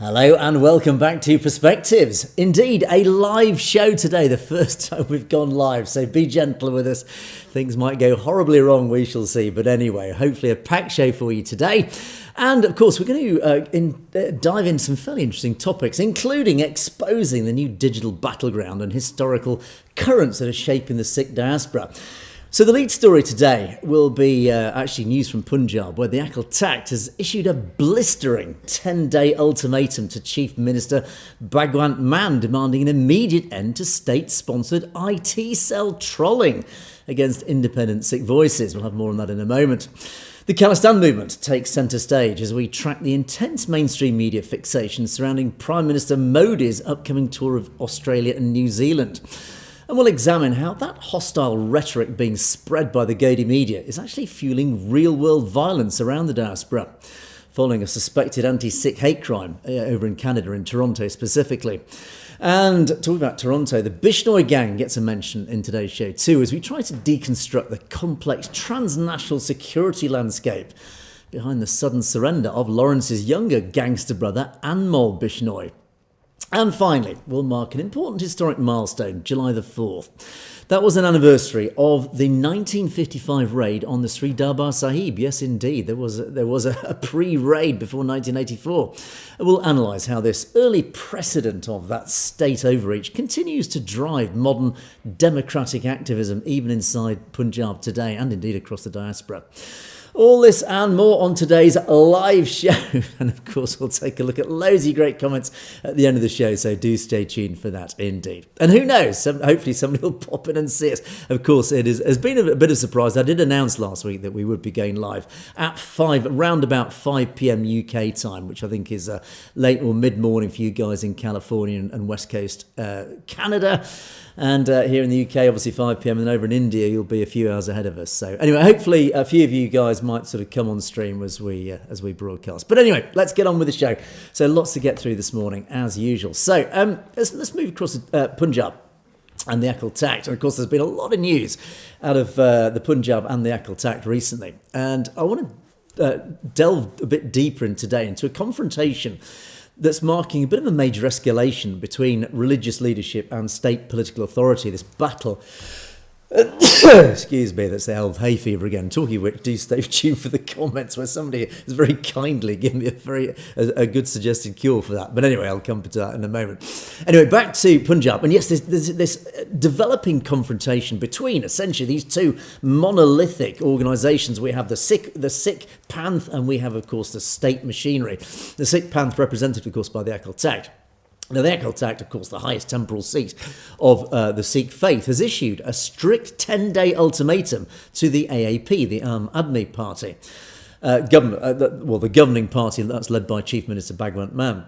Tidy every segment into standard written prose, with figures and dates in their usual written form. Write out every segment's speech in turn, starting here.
Hello and welcome back to Perspectives. Indeed, a live show today, the first time we've gone live, so be gentle with us. Things might go horribly wrong, we shall see. But anyway, hopefully a packed show for you today. And of course, we're going to dive into some fairly interesting topics, including exposing the new digital battleground and historical currents that are shaping the Sikh diaspora. So the lead story today will be actually news from Punjab, where the Akal Takht has issued a blistering 10-day ultimatum to Chief Minister Bhagwant Mann, demanding an immediate end to state-sponsored IT cell trolling against independent Sikh voices. We'll have more on that in a moment. The Khalistan movement takes centre stage as we track the intense mainstream media fixation surrounding Prime Minister Modi's upcoming tour of Australia and New Zealand. And we'll examine how that hostile rhetoric being spread by the Gadi media is actually fueling real-world violence around the diaspora, following a suspected anti-Sikh hate crime over in Canada, in Toronto specifically. And talking about Toronto, the Bishnoi gang gets a mention in today's show too, as we try to deconstruct the complex transnational security landscape behind the sudden surrender of Lawrence's younger gangster brother, Anmol Bishnoi. And finally, we'll mark an important historic milestone, July the 4th. That was an anniversary of the 1955 raid on the Sri Darbar Sahib. Yes, indeed, there was a pre-raid before 1984. And we'll analyse how this early precedent of that state overreach continues to drive modern democratic activism, even inside Punjab today, and indeed across the diaspora. All this and more on today's live show. And of course, we'll take a look at loads of great comments at the end of the show, so do stay tuned for that indeed. And who knows, hopefully somebody will pop in and see us. Of course, has been a bit of a surprise. I did announce last week that we would be going live at around about 5 p.m. UK time, which I think is late or mid-morning for you guys in California and West Coast Canada. And here in the UK, obviously 5 p.m. and over in India, you'll be a few hours ahead of us. So anyway, hopefully a few of you guys might sort of come on stream as we broadcast. But anyway, let's get on with the show. So lots to get through this morning, as usual. So let's move across to Punjab and the Akal Takht. And of course, there's been a lot of news out of the Punjab and the Akal Takht recently. And I want to delve a bit deeper in today into a confrontation that's marking a bit of a major escalation between religious leadership and state political authority. This battle, excuse me, that's the hell of hay fever again. Talking of which, do stay tuned for the comments where somebody has very kindly given me a good suggested cure for that. But anyway, I'll come to that in a moment. Anyway, back to Punjab. And yes, this developing confrontation between essentially these two monolithic organisations. We have the Sikh Panth, and we have, of course, the state machinery. The Sikh Panth represented, of course, by the Akal Takht. Now, the Akal Takht, of course, the highest temporal seat of the Sikh faith, has issued a strict 10-day ultimatum to the AAP, the Aam Aadmi Party, the governing party that's led by Chief Minister Bhagwant Mann.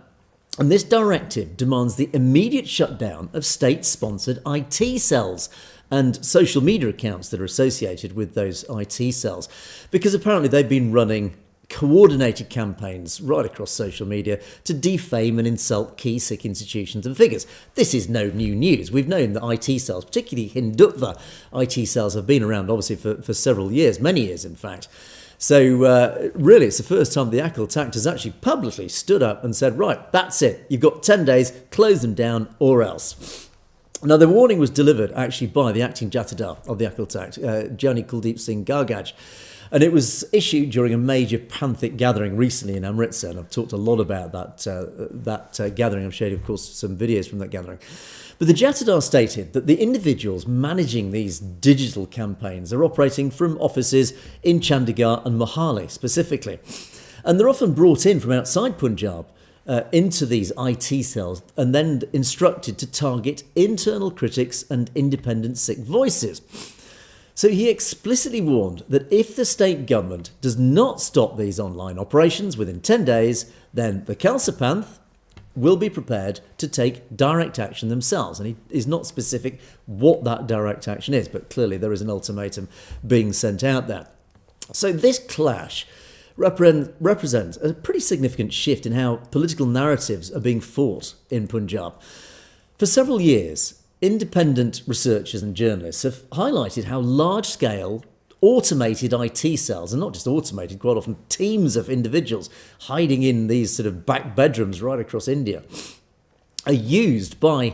And this directive demands the immediate shutdown of state-sponsored IT cells and social media accounts that are associated with those IT cells, because apparently they've been running coordinated campaigns right across social media to defame and insult key Sikh institutions and figures. This is no new news. We've known that IT cells, particularly Hindutva IT cells, have been around obviously for several years, many years in fact. So really it's the first time the Akal Takht has actually publicly stood up and said, right, that's it. You've got 10 days, close them down or else. Now, the warning was delivered actually by the acting Jathedar of the Akal Takht, Jani Kuldeep Singh Gargaj. And it was issued during a major Panthic gathering recently in Amritsar. And I've talked a lot about that gathering. I've showed you, of course, some videos from that gathering. But the Jathedar stated that the individuals managing these digital campaigns are operating from offices in Chandigarh and Mohali specifically. And they're often brought in from outside Punjab into these IT cells and then instructed to target internal critics and independent Sikh voices. So he explicitly warned that if the state government does not stop these online operations within 10 days, then the Khalsa Panth will be prepared to take direct action themselves. And he is not specific what that direct action is, but clearly there is an ultimatum being sent out there. So this clash represents a pretty significant shift in how political narratives are being fought in Punjab. For several years, independent researchers and journalists have highlighted how large-scale automated IT cells, and not just automated, quite often teams of individuals hiding in these sort of back bedrooms right across India, are used by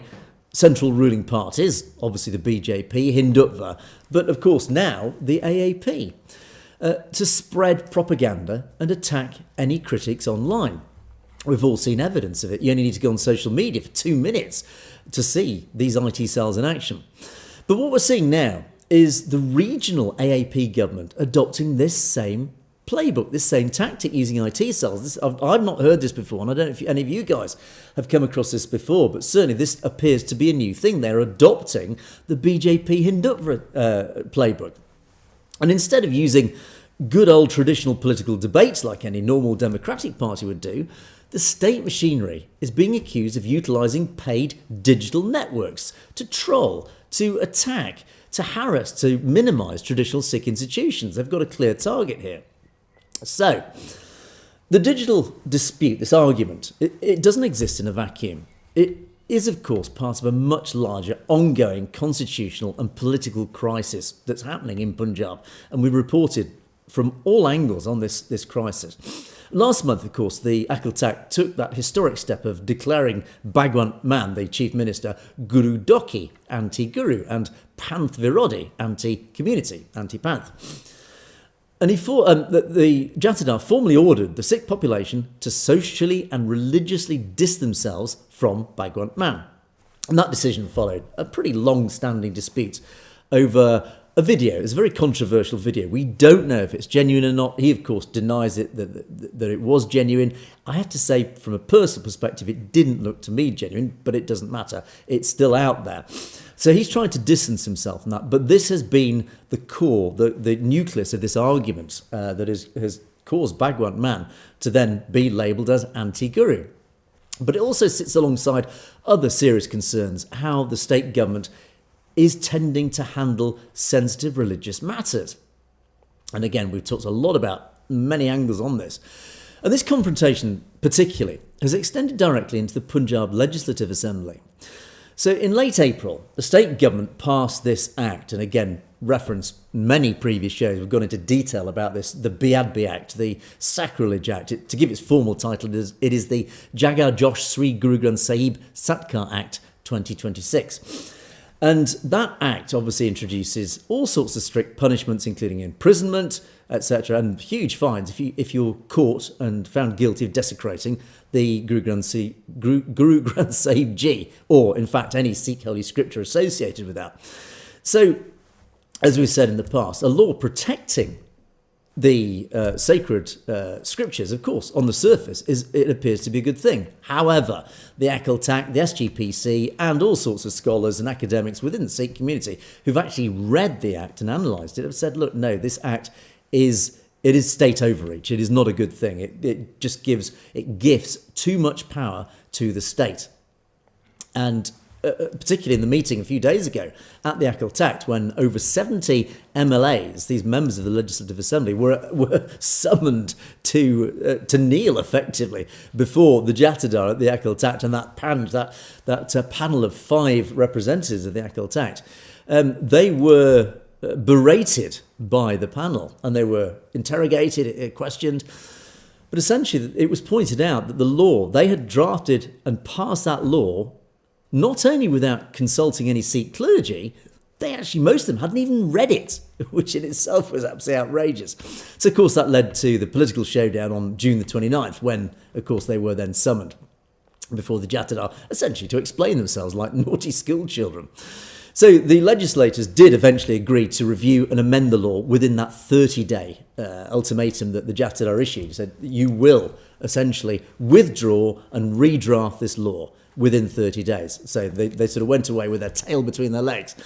central ruling parties, obviously the BJP, Hindutva, but of course now the AAP, to spread propaganda and attack any critics online. We've all seen evidence of it. You only need to go on social media for 2 minutes to see these IT cells in action. But what we're seeing now is the regional AAP government adopting this same playbook, this same tactic using IT cells. I've not heard this before, and I don't know if any of you guys have come across this before, but certainly this appears to be a new thing. They're adopting the BJP Hindutva playbook. And instead of using good old traditional political debates like any normal democratic party would do, the state machinery is being accused of utilising paid digital networks to troll, to attack, to harass, to minimise traditional Sikh institutions. They've got a clear target here. So, the digital dispute, this argument, it doesn't exist in a vacuum. It is, of course, part of a much larger, ongoing constitutional and political crisis that's happening in Punjab. And we reported from all angles on this crisis. Last month, of course, the Akal Takht took that historic step of declaring Bhagwant Mann, the Chief Minister, Guru Doki, anti-Guru, and Panth Virodi, anti-community, anti-Panth. And the Jatadar formally ordered the Sikh population to socially and religiously distance themselves from Bhagwant Mann. And that decision followed a pretty long-standing dispute over a video. It's a very controversial video. We don't know if it's genuine or not. He, of course, denies it, that it was genuine. I have to say, from a personal perspective, it didn't look to me genuine, but it doesn't matter. It's still out there. So he's trying to distance himself from that. But this has been the core, the nucleus of this argument that has caused Bhagwant Mann to then be labelled as anti-Guru. But it also sits alongside other serious concerns, how the state government is tending to handle sensitive religious matters. And again, we've talked a lot about many angles on this. And this confrontation particularly has extended directly into the Punjab Legislative Assembly. So in late April, the state government passed this act, and again, reference many previous shows. We've gone into detail about this, the Biadbi Act, the Sacrilege Act. To give its formal title, it is the Jagar Josh Sri Guru Granth Sahib Satkar Act 2026. And that act obviously introduces all sorts of strict punishments, including imprisonment, etc., and huge fines if you're caught and found guilty of desecrating the Guru Granth Sahib Ji, or in fact any Sikh holy scripture associated with that. So, as we've said in the past, a law protecting the sacred scriptures, of course, on the surface, it appears to be a good thing. However, the Akal Takht, the SGPC, and all sorts of scholars and academics within the Sikh community who've actually read the Act and analysed it have said, look, no, this Act is state overreach. It is not a good thing. It just gifts too much power to the state. And particularly in the meeting a few days ago at the Akal Takht, when over 70 MLAs, these members of the Legislative Assembly, were summoned to kneel effectively before the Jatadar at the Akal Takht and that panel of 5 representatives of the Akal Takht. They were berated by the panel and they were interrogated, questioned. But essentially it was pointed out that the law, they had drafted and passed that law not only without consulting any Sikh clergy, most of them hadn't even read it, which in itself was absolutely outrageous. So, of course, that led to the political showdown on June the 29th, when, of course, they were then summoned before the Jatadar, essentially to explain themselves like naughty school children. So the legislators did eventually agree to review and amend the law within that 30-day ultimatum that the Jatadar issued. Said, you will essentially withdraw and redraft this law within 30 days. So they sort of went away with their tail between their legs.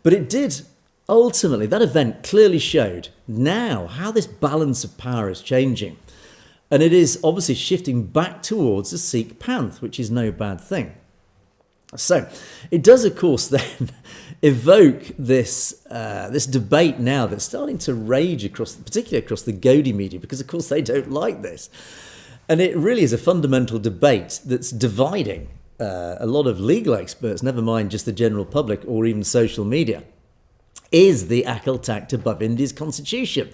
But it did, ultimately, that event clearly showed now how this balance of power is changing. And it is obviously shifting back towards the Sikh Panth, which is no bad thing. So it does, of course, then evoke this debate now that's starting to rage particularly across the Godi media, because, of course, they don't like this. And it really is a fundamental debate that's dividing a lot of legal experts, never mind just the general public or even social media. Is the Akal Takht above India's constitution?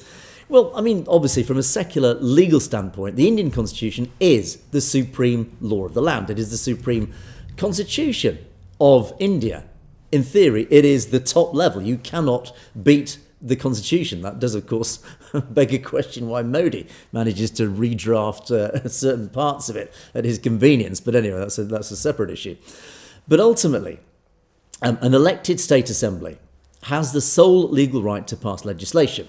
Well, I mean, obviously, from a secular legal standpoint, the Indian constitution is the supreme law of the land. It is the supreme constitution of India. In theory, it is the top level. You cannot beat the constitution. That does, of course, beg a question why Modi manages to redraft certain parts of it at his convenience. But anyway, that's a separate issue. But ultimately, an elected state assembly has the sole legal right to pass legislation,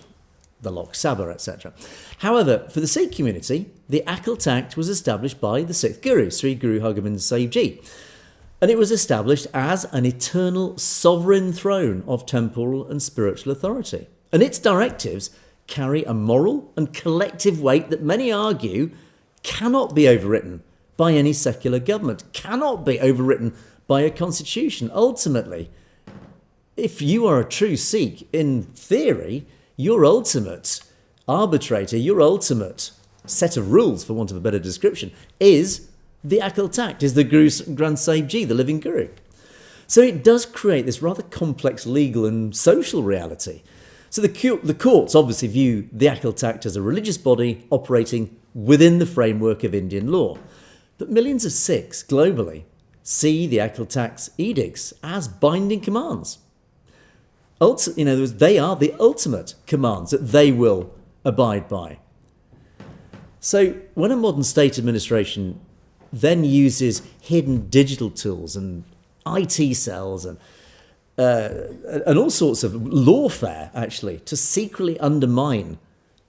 the Lok Sabha, etc. However, for the Sikh community, the Akal Takht was established by the sixth Guru, Sri Guru Hargobind Sahib Ji. And it was established as an eternal sovereign throne of temporal and spiritual authority. And its directives carry a moral and collective weight that many argue cannot be overwritten by any secular government, cannot be overwritten by a constitution. Ultimately, if you are a true Sikh, in theory, your ultimate arbitrator, your ultimate set of rules, for want of a better description, is the Akal Takht, is the Guru Granth Sahib Ji, the living Guru. So it does create this rather complex legal and social reality. So the courts obviously view the Akal Takht as a religious body operating within the framework of Indian law. But millions of Sikhs globally see the Akal Takht's edicts as binding commands. They are the ultimate commands that they will abide by. So when a modern state administration then uses hidden digital tools and IT cells and all sorts of lawfare, actually, to secretly undermine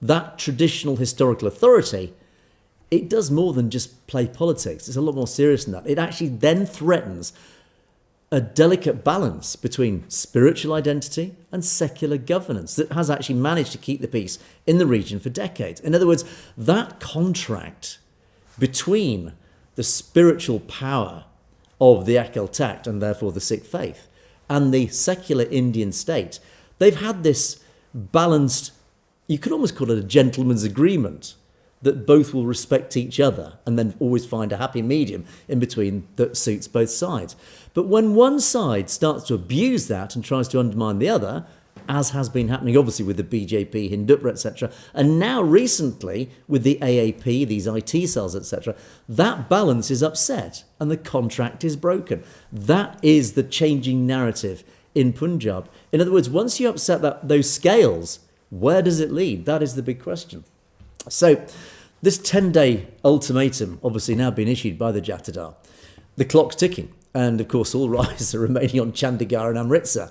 that traditional historical authority, it does more than just play politics. It's a lot more serious than that. It actually then threatens a delicate balance between spiritual identity and secular governance that has actually managed to keep the peace in the region for decades. In other words, that contract between the spiritual power of the Akal Takht and therefore the Sikh faith and the secular Indian state, they've had this balanced, you could almost call it a gentleman's agreement, that both will respect each other and then always find a happy medium in between that suits both sides. But when one side starts to abuse that and tries to undermine the other, as has been happening obviously with the BJP, Hindutva, etc., and now recently with the AAP, these IT cells, etc., that balance is upset and the contract is broken. That is the changing narrative in Punjab. In other words, once you upset those scales, where does it lead? That is the big question. So this 10-day ultimatum obviously now been issued by the Jathedar. The clock's ticking, and of course all eyes are remaining on Chandigarh and Amritsar.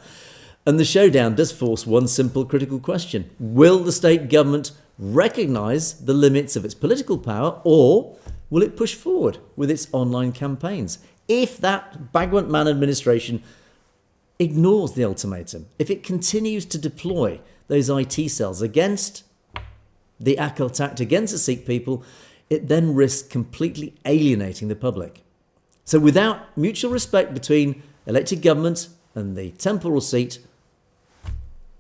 And the showdown does force one simple critical question. Will the state government recognise the limits of its political power, or will it push forward with its online campaigns? If that Bhagwant Mann administration ignores the ultimatum, if it continues to deploy those IT cells against the Akal Takht, against the Sikh people, it then risks completely alienating the public. So without mutual respect between elected government and the temporal seat,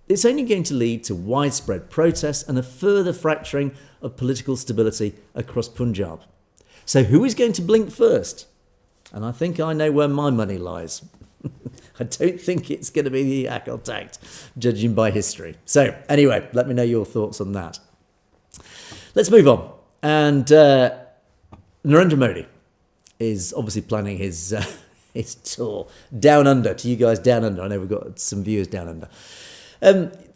it's only going to lead to widespread protests and a further fracturing of political stability across Punjab. So who is going to blink first? And I think I know where my money lies. I don't think it's going to be the Akal Takht, judging by history. So anyway, let me know your thoughts on that. Let's move on. And Narendra Modi is obviously planning his tour down under, to you guys down under. I know we've got some viewers down under.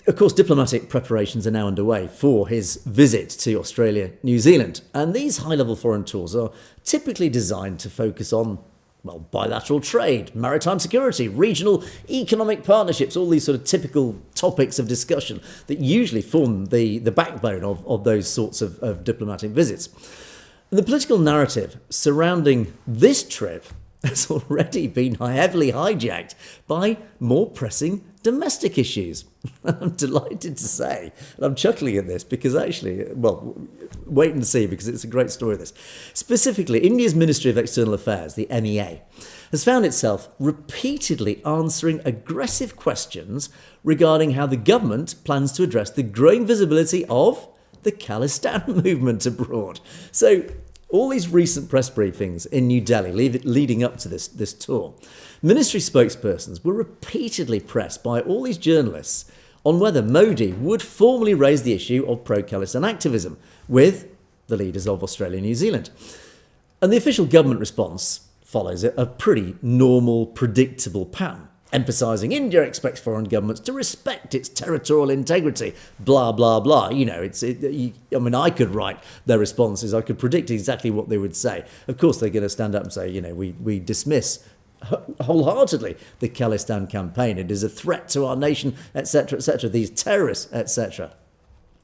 Of course, diplomatic preparations are now underway for his visit to Australia, New Zealand. And these high-level foreign tours are typically designed to focus on, well, bilateral trade, maritime security, regional economic partnerships, all these sort of typical topics of discussion that usually form the backbone of those sorts of diplomatic visits. And the political narrative surrounding this trip has already been heavily hijacked by more pressing domestic issues. I'm delighted to say, and I'm chuckling at this because actually, well, wait and see because it's a great story, this. Specifically, India's Ministry of External Affairs, the MEA, has found itself repeatedly answering aggressive questions regarding how the government plans to address the growing visibility of the Khalistan movement abroad. So all these recent press briefings in New Delhi leading up to this tour, ministry spokespersons were repeatedly pressed by all these journalists on whether Modi would formally raise the issue of pro-Khalistan activism with the leaders of Australia and New Zealand. And the official government response follows a pretty normal, predictable pattern, emphasising India expects foreign governments to respect its territorial integrity, blah, blah, blah. You know, I could write their responses. I could predict exactly what they would say. Of course, they're going to stand up and say, we dismiss wholeheartedly the Khalistan campaign. It is a threat to our nation, etc., etc., these terrorists, etc.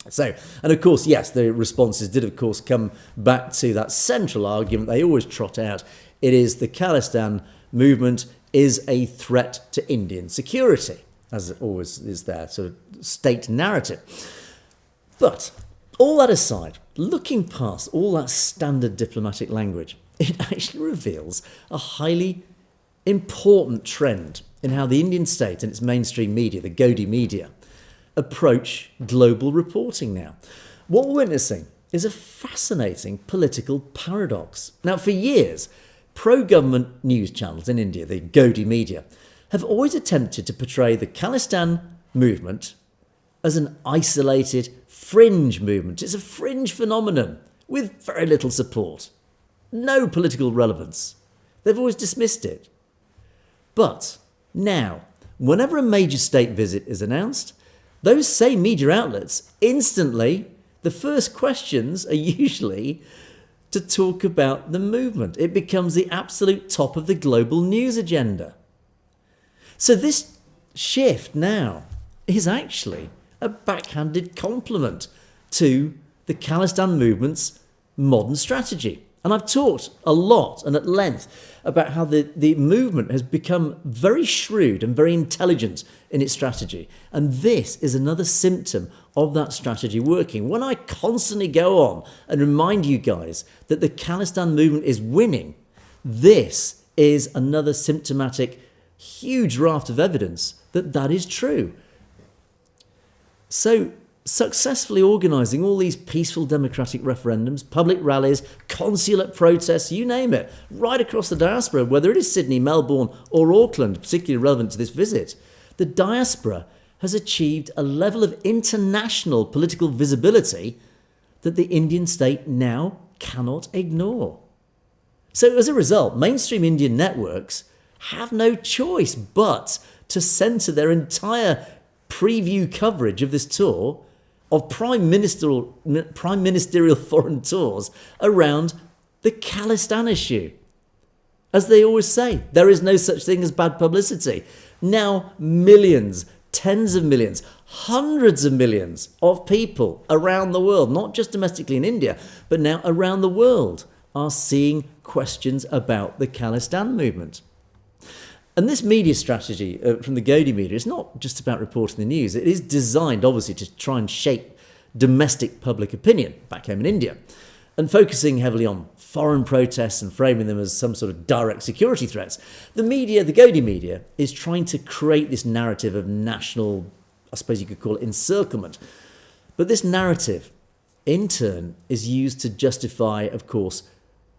So, and of course, yes, the responses did, of course, come back to that central argument they always trot out. It is the Khalistan movement is a threat to Indian security, as it always is their sort of state narrative. But all that aside, looking past all that standard diplomatic language, it actually reveals a highly important trend in how the Indian state and its mainstream media, the Godi media, approach global reporting now. What we're witnessing is a fascinating political paradox. Now, for years, pro-government news channels in India, the Godi media, have always attempted to portray the Khalistan movement as an isolated fringe movement. It's a fringe phenomenon with very little support, no political relevance. They've always dismissed it. But now, whenever a major state visit is announced, those same media outlets instantly, the first questions are usually to talk about the movement. It becomes the absolute top of the global news agenda. So this shift now is actually a backhanded compliment to the Khalistan movement's modern strategy. And I've talked a lot and at length about how the movement has become very shrewd and very intelligent in its strategy. And this is another symptom of that strategy working. When I constantly go on and remind you guys that the Khalistan movement is winning, this is another symptomatic, huge raft of evidence that that is true. So, successfully organising all these peaceful democratic referendums, public rallies, consulate protests, you name it, right across the diaspora, whether it is Sydney, Melbourne or Auckland, particularly relevant to this visit, the diaspora has achieved a level of international political visibility that the Indian state now cannot ignore. So as a result, mainstream Indian networks have no choice but to centre their entire preview coverage of this tour of prime ministerial foreign tours around the Khalistan issue. As they always say, there is no such thing as bad publicity. Now millions, tens of millions, hundreds of millions of people around the world, not just domestically in India, but now around the world, are seeing questions about the Khalistan movement. And this media strategy from the Godi media is not just about reporting the news. It is designed, obviously, to try and shape domestic public opinion back home in India, and focusing heavily on foreign protests and framing them as some sort of direct security threats. The media, the Godi media, is trying to create this narrative of national, I suppose you could call it, encirclement. But this narrative, in turn, is used to justify, of course,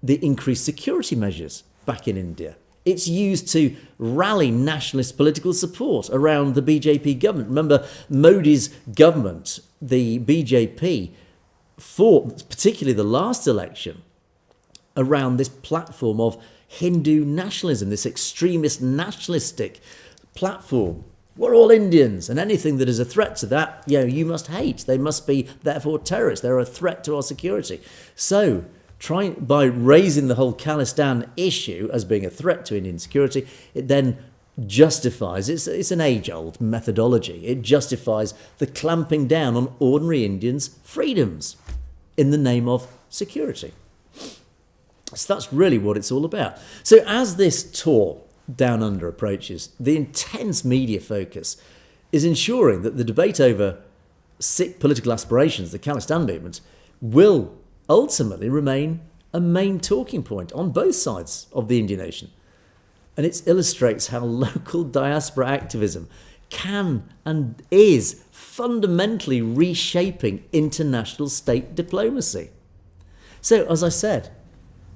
the increased security measures back in India. It's used to rally nationalist political support around the BJP government. Remember, Modi's government, the BJP, fought, particularly the last election, around this platform of Hindu nationalism, this extremist nationalistic platform. We're all Indians, and anything that is a threat to that, you must hate. They must be, therefore, terrorists. They're a threat to our security. So, by raising the whole Khalistan issue as being a threat to Indian security, it then justifies, it's an age-old methodology, it justifies the clamping down on ordinary Indians' freedoms in the name of security. So that's really what it's all about. So as this tour down under approaches, the intense media focus is ensuring that the debate over Sikh political aspirations, the Khalistan movement, will ultimately remain a main talking point on both sides of the Indian Ocean. And it illustrates how local diaspora activism can and is fundamentally reshaping international state diplomacy. So, as I said,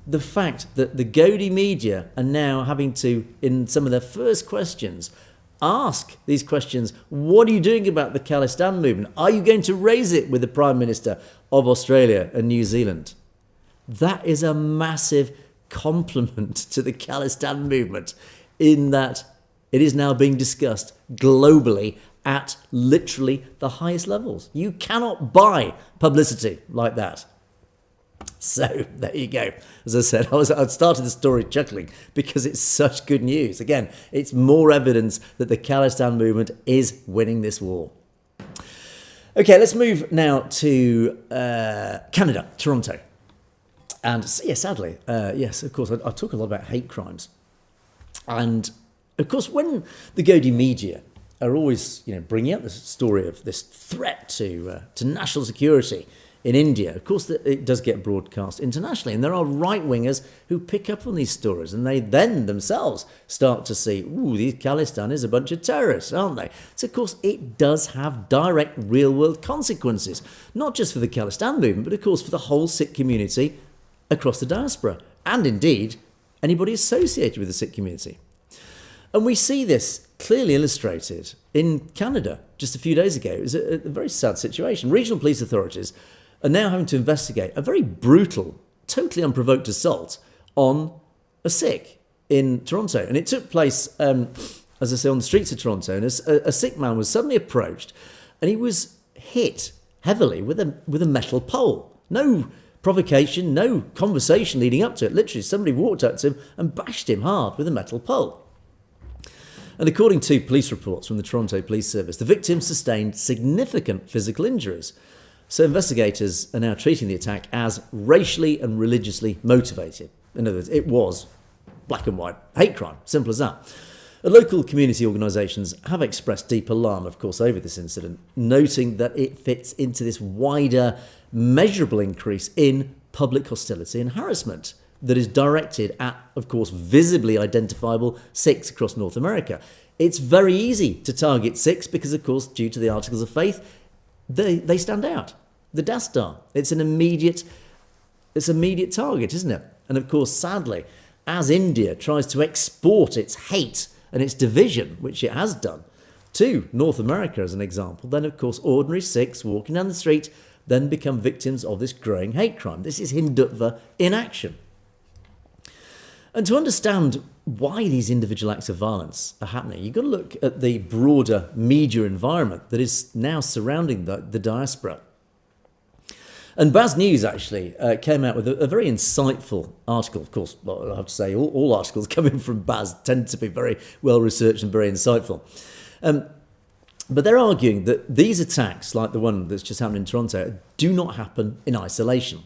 the fact that the Godi media are now having to, in some of their first questions, ask these questions. What are you doing about the Khalistan movement? Are you going to raise it with the Prime Minister of Australia and New Zealand? That is a massive compliment to the Khalistan movement, in that it is now being discussed globally at literally the highest levels. You cannot buy publicity like that. So there you go. As I said, I'd started the story chuckling because it's such good news. Again, it's more evidence that the Khalistan movement is winning this war. Okay, let's move now to Canada, Toronto. And yeah, sadly, yes, of course, I talk a lot about hate crimes. And of course, when the Godi media are always, bringing up this story of this threat to national security in India, of course, it does get broadcast internationally. And there are right-wingers who pick up on these stories, and they then themselves start to see, these Khalistanis are a bunch of terrorists, aren't they? So, of course, it does have direct real-world consequences, not just for the Khalistan movement, but, of course, for the whole Sikh community across the diaspora, and indeed anybody associated with the Sikh community. And we see this clearly illustrated in Canada just a few days ago. It was a very sad situation. Regional police authorities are now having to investigate a very brutal, totally unprovoked assault on a Sikh in Toronto. And it took place, as I say, on the streets of Toronto. And a Sikh man was suddenly approached, and he was hit heavily with a metal pole. No provocation, no conversation leading up to it. Literally, somebody walked up to him and bashed him hard with a metal pole. And according to police reports from the Toronto Police Service, the victim sustained significant physical injuries. So investigators are now treating the attack as racially and religiously motivated. In other words, it was black and white hate crime, simple as that. Local community organisations have expressed deep alarm, of course, over this incident, noting that it fits into this wider, measurable increase in public hostility and harassment that is directed at, of course, visibly identifiable Sikhs across North America. It's very easy to target Sikhs because, of course, due to the Articles of Faith, they stand out. The Death Star. It's an immediate target, isn't it? And, of course, sadly, as India tries to export its hate and its division, which it has done, to North America as an example, then, of course, ordinary Sikhs walking down the street then become victims of this growing hate crime. This is Hindutva in action. And to understand why these individual acts of violence are happening, you've got to look at the broader media environment that is now surrounding the diaspora. And Baz News actually came out with a very insightful article. Of course, well, I have to say, all articles coming from Baz tend to be very well researched and very insightful. But they're arguing that these attacks, like the one that's just happened in Toronto, do not happen in isolation.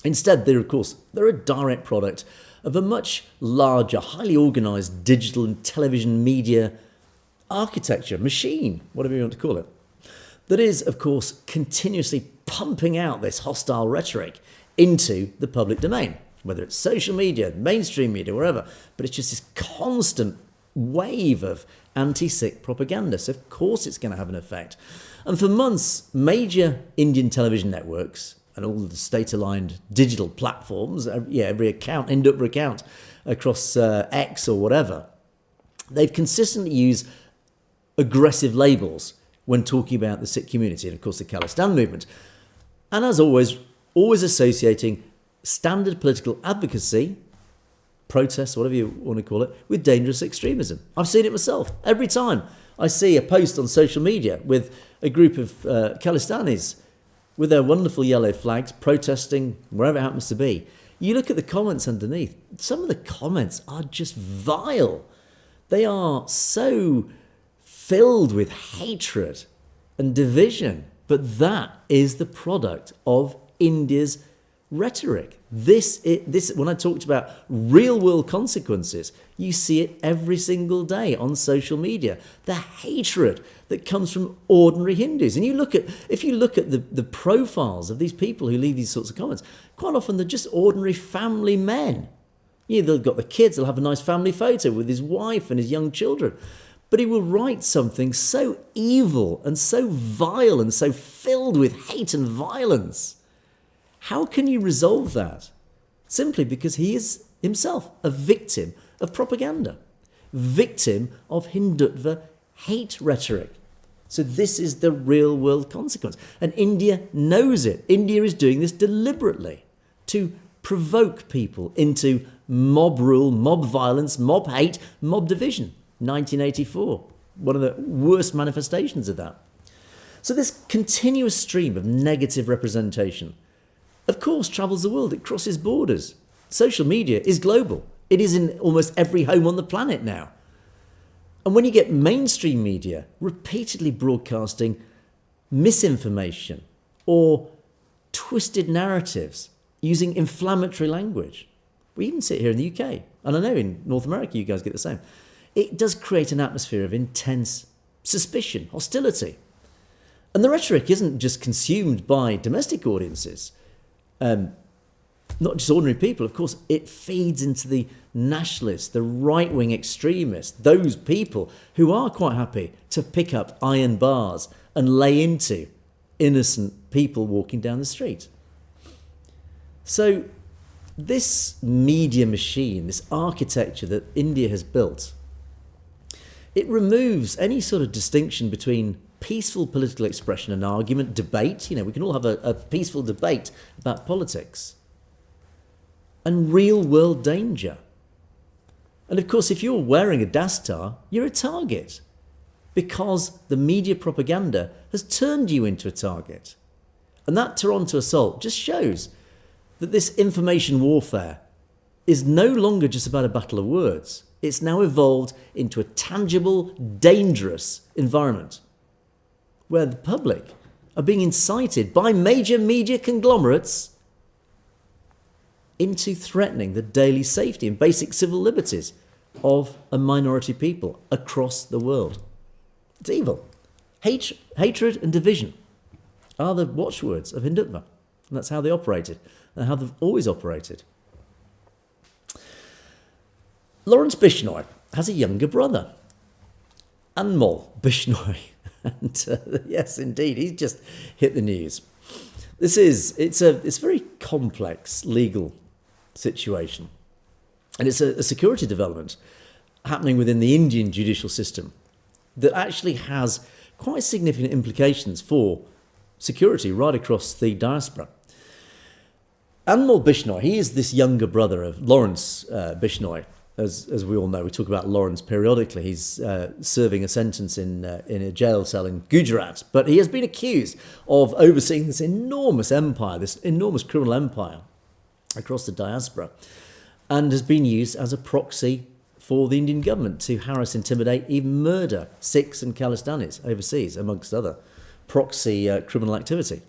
Instead, they're a direct product of a much larger, highly organised digital and television media architecture, machine, whatever you want to call it, that is, of course, continuously pumping out this hostile rhetoric into the public domain, whether it's social media, mainstream media, wherever. But it's just this constant wave of anti-Sikh propaganda. So, of course, it's going to have an effect. And for months, major Indian television networks and all the state-aligned digital platforms, every account, Hindutva account across X or whatever, they've consistently used aggressive labels when talking about the Sikh community and, of course, the Khalistan movement. And as always associating standard political advocacy, protests, whatever you want to call it, with dangerous extremism. I've seen it myself. Every time I see a post on social media with a group of Khalistanis with their wonderful yellow flags protesting wherever it happens to be, you look at the comments underneath. Some of the comments are just vile. They are so filled with hatred and division. But that is the product of India's rhetoric. This, when I talked about real world consequences, you see it every single day on social media. The hatred that comes from ordinary Hindus. And if you look at the profiles of these people who leave these sorts of comments, quite often they're just ordinary family men. They've got the kids, they'll have a nice family photo with his wife and his young children. But he will write something so evil and so vile and so filled with hate and violence. How can you resolve that? simply because he is himself a victim of propaganda, victim of Hindutva hate rhetoric. So this is the real world consequence. And India knows it. India is doing this deliberately to provoke people into mob rule, mob violence, mob hate, mob division. 1984, one of the worst manifestations of that. So this continuous stream of negative representation, of course, travels the world. It crosses borders. Social media is global. It is in almost every home on the planet now. And when you get mainstream media repeatedly broadcasting misinformation or twisted narratives using inflammatory language, we even see it here in the UK, and I know in North America you guys get the same, it does create an atmosphere of intense suspicion, hostility. And the rhetoric isn't just consumed by domestic audiences, not just ordinary people, of course, it feeds into the nationalists, the right-wing extremists, those people who are quite happy to pick up iron bars and lay into innocent people walking down the street. So this media machine, this architecture that India has built, it removes any sort of distinction between peaceful political expression and argument, debate. You know, we can all have a peaceful debate about politics, and real world danger. And of course, if you're wearing a dastar, you're a target because the media propaganda has turned you into a target. And that Toronto assault just shows that this information warfare is no longer just about a battle of words. It's now evolved into a tangible, dangerous environment where the public are being incited by major media conglomerates into threatening the daily safety and basic civil liberties of a minority people across the world. It's evil. Hatred and division are the watchwords of Hindutva. And that's how they operated, and how they've always operated. Lawrence Bishnoi has a younger brother, Anmol Bishnoi. And yes, indeed, he's just hit the news. It's a very complex legal situation. And it's a security development happening within the Indian judicial system that actually has quite significant implications for security right across the diaspora. Anmol Bishnoi, he is this younger brother of Lawrence Bishnoi. As we all know, we talk about Lawrence periodically. He's serving a sentence in a jail cell in Gujarat, but he has been accused of overseeing this enormous empire, this enormous criminal empire across the diaspora, and has been used as a proxy for the Indian government to harass, intimidate, even murder Sikhs and Khalistanis overseas, amongst other proxy criminal activity.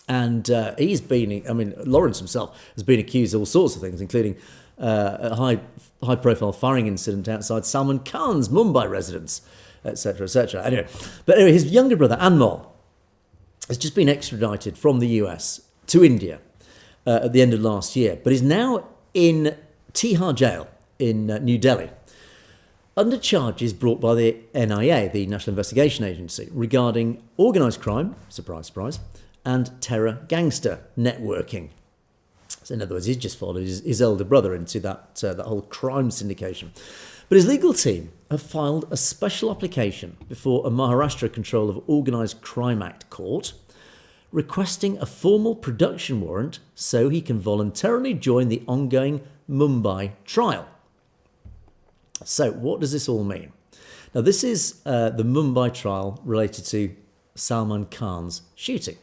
And he's been, Lawrence himself has been accused of all sorts of things, including a high-profile firing incident outside Salman Khan's Mumbai residence, etc., etc. Anyway, his younger brother, Anmol, has just been extradited from the US to India at the end of last year, but is now in Tihar jail in New Delhi under charges brought by the NIA, the National Investigation Agency, regarding organised crime, surprise, surprise, and terror gangster networking. So in other words, he's just followed his elder brother into that whole crime syndication. But his legal team have filed a special application before a Maharashtra Control of Organised Crime Act court, requesting a formal production warrant so he can voluntarily join the ongoing Mumbai trial. So what does this all mean? Now, this is the Mumbai trial related to Salman Khan's shooting.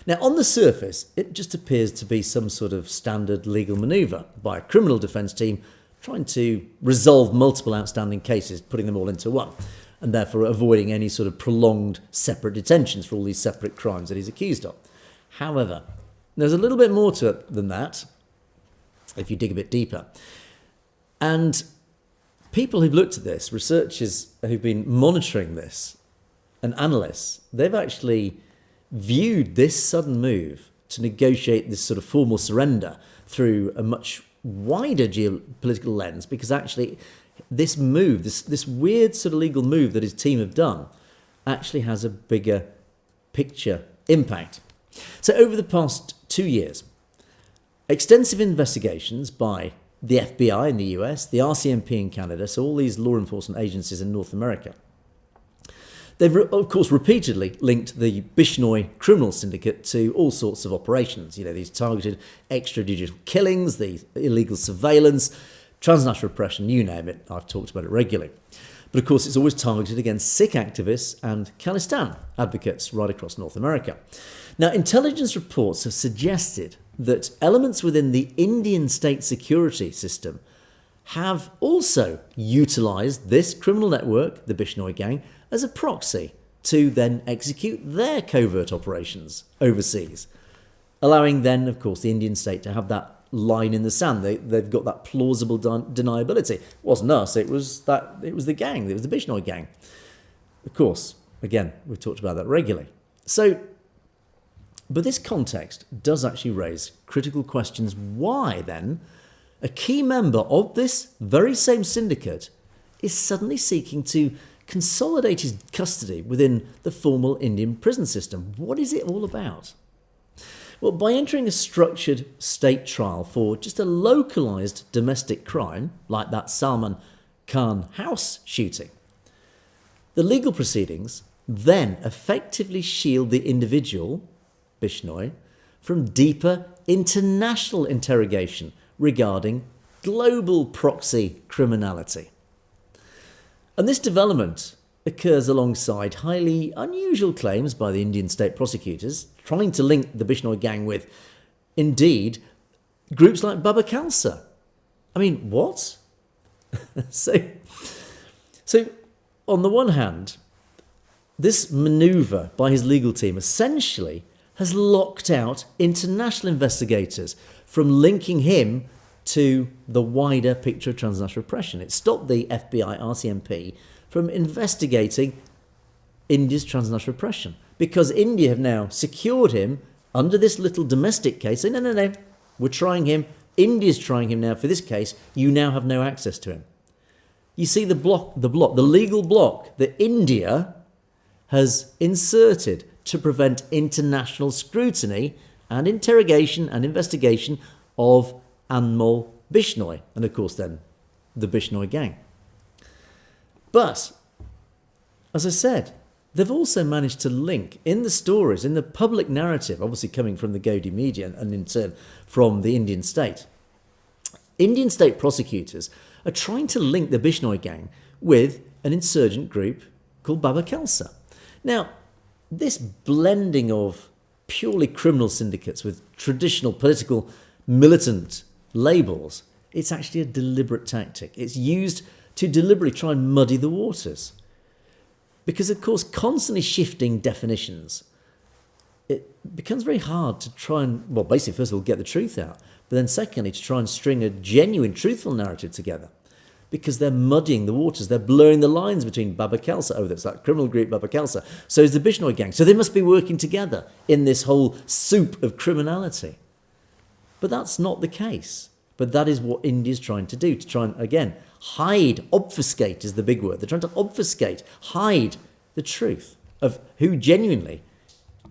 Now, on the surface, it just appears to be some sort of standard legal manoeuvre by a criminal defence team trying to resolve multiple outstanding cases, putting them all into one, and therefore avoiding any sort of prolonged separate detentions for all these separate crimes that he's accused of. However, there's a little bit more to it than that, if you dig a bit deeper. And people who've looked at this, researchers who've been monitoring this, and analysts, they've actually viewed this sudden move to negotiate this sort of formal surrender through a much wider geopolitical lens, because actually this move, this weird sort of legal move that his team have done, actually has a bigger picture impact. So over the past 2 years, Extensive investigations by the FBI in the US, the RCMP in Canada, so all these law enforcement agencies in North America. They've, of course, repeatedly linked the Bishnoi criminal syndicate to all sorts of operations. You know, these targeted extrajudicial killings, the illegal surveillance, transnational repression, you name it. I've talked about it regularly. But of course, it's always targeted against Sikh activists and Khalistan advocates right across North America. Now, intelligence reports have suggested that elements within the Indian state security system have also utilised this criminal network, the Bishnoi gang, as a proxy to then execute their covert operations overseas, allowing then, of course, the Indian state to have that line in the sand. They've got that plausible deniability. It wasn't us, it was the gang, it was the Bishnoi gang. Of course, again, we've talked about that regularly. But this context does actually raise critical questions. Why, then, a key member of this very same syndicate is suddenly seeking to consolidate his custody within the formal Indian prison system? What is it all about? Well, by entering a structured state trial for just a localised domestic crime, like that Salman Khan house shooting, the legal proceedings then effectively shield the individual, Bishnoi, from deeper international interrogation regarding global proxy criminality. And this development occurs alongside highly unusual claims by the Indian state prosecutors trying to link the Bishnoi gang with, indeed, groups like Baba Khalsa. I mean, what? So, on the one hand, this manoeuvre by his legal team essentially has locked out international investigators from linking him to the wider picture of transnational repression. It stopped the FBI, RCMP from investigating India's transnational repression because India have now secured him under this little domestic case. Saying, no, we're trying him. India's trying him now for this case. You now have no access to him. You see the legal block that India has inserted to prevent international scrutiny and interrogation and investigation of Anmol Bishnoi, and of course then the Bishnoi gang. But, as I said, they've also managed to link in the stories, in the public narrative, obviously coming from the Godi media and in turn from the Indian state. Indian state prosecutors are trying to link the Bishnoi gang with an insurgent group called Baba Khalsa. Now, this blending of purely criminal syndicates with traditional political militant labels, it's actually a deliberate tactic. It's used to deliberately try and muddy the waters. Because, of course, constantly shifting definitions, it becomes very hard to try and, well, basically, first of all, get the truth out, but then secondly, to try and string a genuine, truthful narrative together. Because they're muddying the waters, they're blurring the lines between Baba Khalsa, oh, that's that criminal group Baba Khalsa, so is the Bishnoi gang. So they must be working together in this whole soup of criminality. But that's not the case. But that is what India's trying to do, to try and, again, hide, obfuscate is the big word. They're trying to obfuscate, hide the truth of who genuinely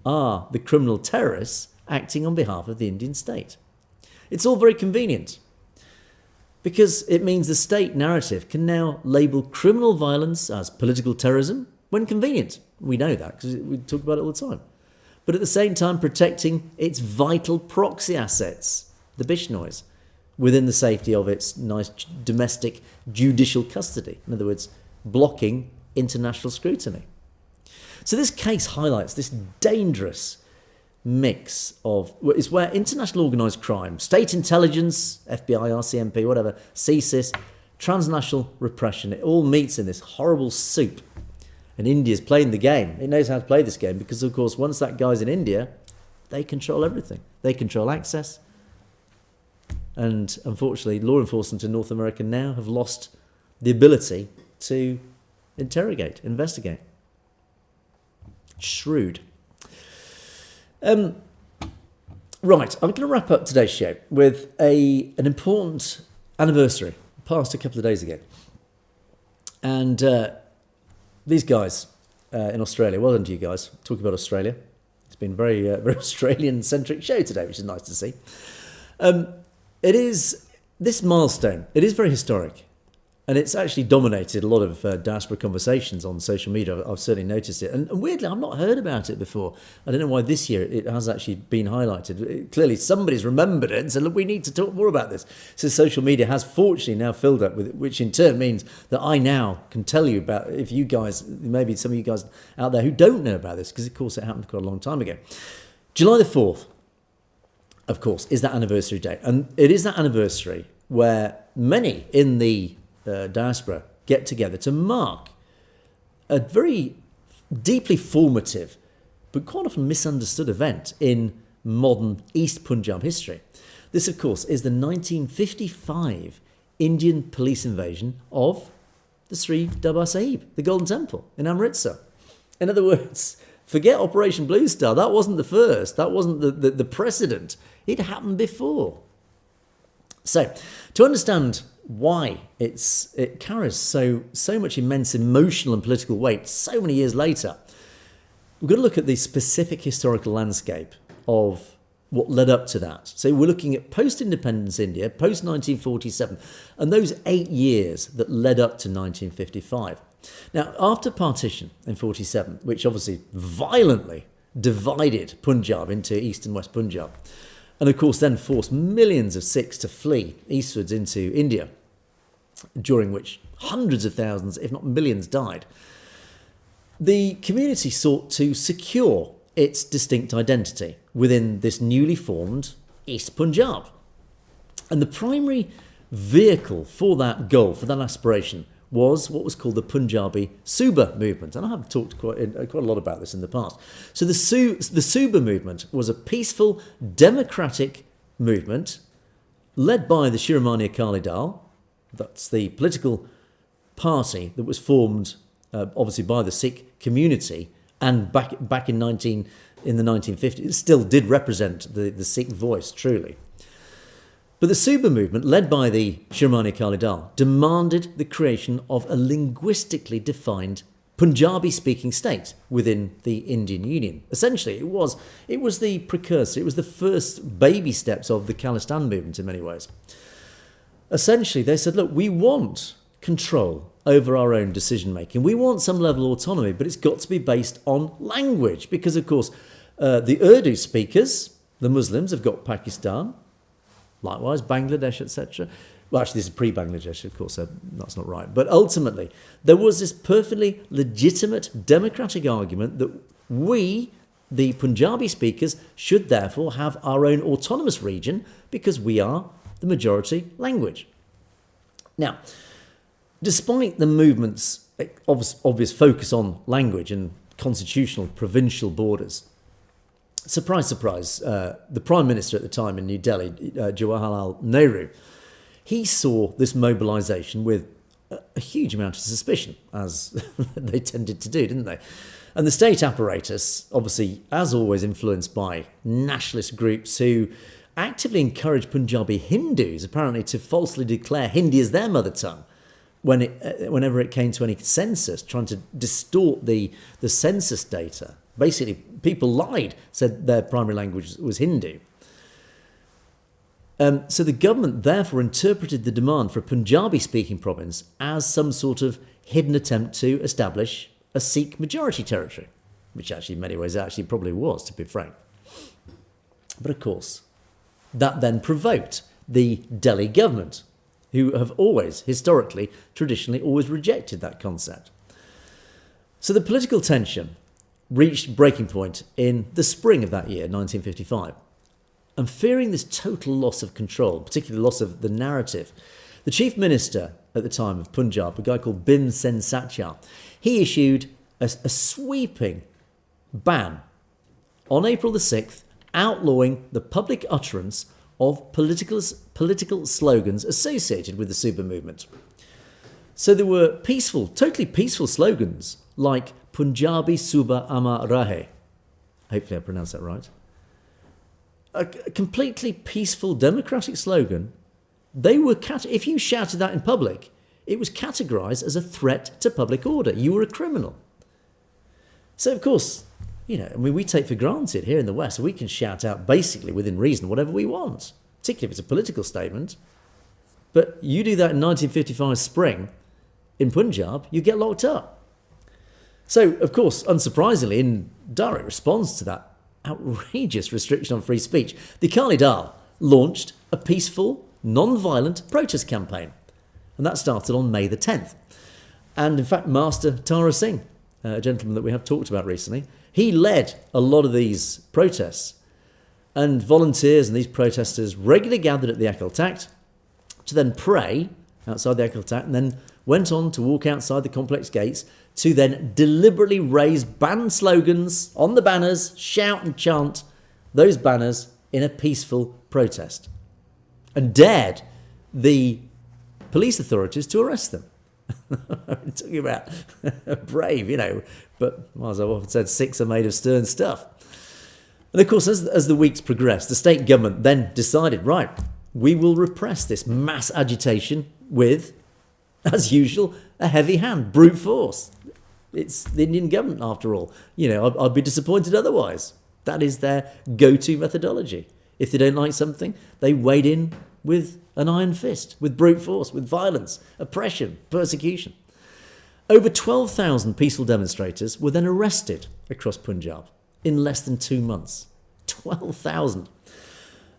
are the criminal terrorists acting on behalf of the Indian state. It's all very convenient because it means the state narrative can now label criminal violence as political terrorism when convenient. We know that because we talk about it all the time. But at the same time protecting its vital proxy assets, the Bishnois, within the safety of its nice domestic judicial custody. In other words, blocking international scrutiny. So this case highlights this dangerous mix of, it's where international organised crime, state intelligence, FBI, RCMP, whatever, CSIS, transnational repression, it all meets in this horrible soup. And India's playing the game. It knows how to play this game because, of course, once that guy's in India, they control everything. They control access. And unfortunately, law enforcement in North America now have lost the ability to interrogate, investigate. Shrewd. Right, I'm going to wrap up today's show with an important anniversary passed a couple of days ago. And these guys in Australia, well done to you guys, talking about Australia. It's been a very Australian-centric show today, which is nice to see. It is this milestone. It is very historic, and it's actually dominated a lot of diaspora conversations on social media. I've certainly noticed it, and weirdly, I've not heard about it before. I don't know why this year it has actually been highlighted. Clearly, somebody's remembered it and said, "Look, we need to talk more about this." So social media has fortunately now filled up with it, which in turn means that I now can tell you about. If you guys, maybe some of you guys out there who don't know about this, because of course it happened quite a long time ago. July the 4th. Of course, is that anniversary date. And it is that anniversary where many in the diaspora get together to mark a very deeply formative, but quite often misunderstood event in modern East Punjab history. This, of course, is the 1955 Indian police invasion of the Sri Darbar Sahib, the Golden Temple in Amritsar. In other words, forget Operation Blue Star. That wasn't the first. That wasn't the precedent. It happened before. So, to understand why it carries so much immense emotional and political weight so many years later, we've got to look at the specific historical landscape of what led up to that. So we're looking at post-independence India, post-1947, and those 8 years that led up to 1955. Now, after partition in 47, which obviously violently divided Punjab into East and West Punjab, and of course then forced millions of Sikhs to flee eastwards into India, during which hundreds of thousands, if not millions, died, the community sought to secure its distinct identity within this newly formed East Punjab. And the primary vehicle for that goal, for that aspiration, was what was called the Punjabi Suba movement. And I have talked quite a lot about this in the past. So the Suba movement was a peaceful, democratic movement led by the Shiromani Akali Dal. That's the political party that was formed, obviously, by the Sikh community, and back in the 1950s, it still did represent the Sikh voice, truly. But the Suba movement, led by the Shiromani Akali Dal, demanded the creation of a linguistically defined Punjabi-speaking state within the Indian Union. Essentially, it was the precursor, it was the first baby steps of the Khalistan movement in many ways. Essentially, they said, look, we want control over our own decision-making. We want some level of autonomy, but it's got to be based on language. Because, of course, the Urdu speakers, the Muslims, have got Pakistan, likewise Bangladesh, etc. Well, actually, this is pre-Bangladesh, of course, so that's not right. But ultimately, there was this perfectly legitimate democratic argument that we, the Punjabi speakers, should therefore have our own autonomous region because we are the majority language. Now, despite the movement's obvious focus on language and constitutional provincial borders, surprise, surprise, the Prime Minister at the time in New Delhi, Jawaharlal Nehru, he saw this mobilisation with a huge amount of suspicion, as they tended to do, didn't they? And the state apparatus, obviously, as always, influenced by nationalist groups who actively encouraged Punjabi Hindus, apparently, to falsely declare Hindi as their mother tongue whenever it came to any census, trying to distort the census data. Basically, people lied, said their primary language was Hindu. So the government therefore interpreted the demand for a Punjabi-speaking province as some sort of hidden attempt to establish a Sikh majority territory, which actually in many ways actually probably was, to be frank. But of course, that then provoked the Delhi government, who have always, historically, traditionally, always rejected that concept. So the political tension reached breaking point in the spring of that year, 1955. And fearing this total loss of control, particularly loss of the narrative, the chief minister at the time of Punjab, a guy called Bhim Sen Satya, he issued a sweeping ban on April the 6th, outlawing the public utterance of political slogans associated with the Suba movement. So there were totally peaceful slogans like Punjabi Suba Ama Rahe. Hopefully I pronounced that right. A completely peaceful democratic slogan. If you shouted that in public, it was categorised as a threat to public order. You were a criminal. So of course, we take for granted here in the West, we can shout out basically within reason whatever we want. particularly if it's a political statement. But you do that in 1955 spring in Punjab, you get locked up. So, of course, unsurprisingly, in direct response to that outrageous restriction on free speech, the Akal Dal launched a peaceful, non-violent protest campaign. And that started on May the 10th. And in fact, Master Tara Singh, a gentleman that we have talked about recently, he led a lot of these protests. And volunteers and these protesters regularly gathered at the Akal Takht to then pray outside the Akal Takht, and then went on to walk outside the complex gates to then deliberately raise banned slogans on the banners, shout and chant those banners in a peaceful protest, and dared the police authorities to arrest them. I'm talking about brave, but as I've often said, Sikhs are made of stern stuff. And of course, as the weeks progressed, the state government then decided, right, we will repress this mass agitation with, as usual, a heavy hand, brute force. It's the Indian government, after all. I'd be disappointed otherwise. That is their go-to methodology. If they don't like something, they wade in with an iron fist, with brute force, with violence, oppression, persecution. Over 12,000 peaceful demonstrators were then arrested across Punjab in less than 2 months. 12,000.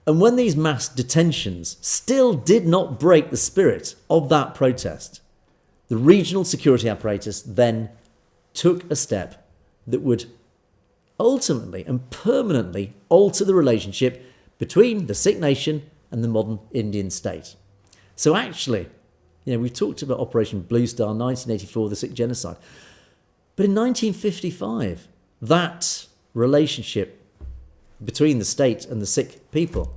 And when these mass detentions still did not break the spirit of that protest, the regional security apparatus then took a step that would ultimately and permanently alter the relationship between the Sikh nation and the modern Indian state. So actually, we've talked about Operation Blue Star, 1984, the Sikh genocide. But in 1955, that relationship between the state and the Sikh people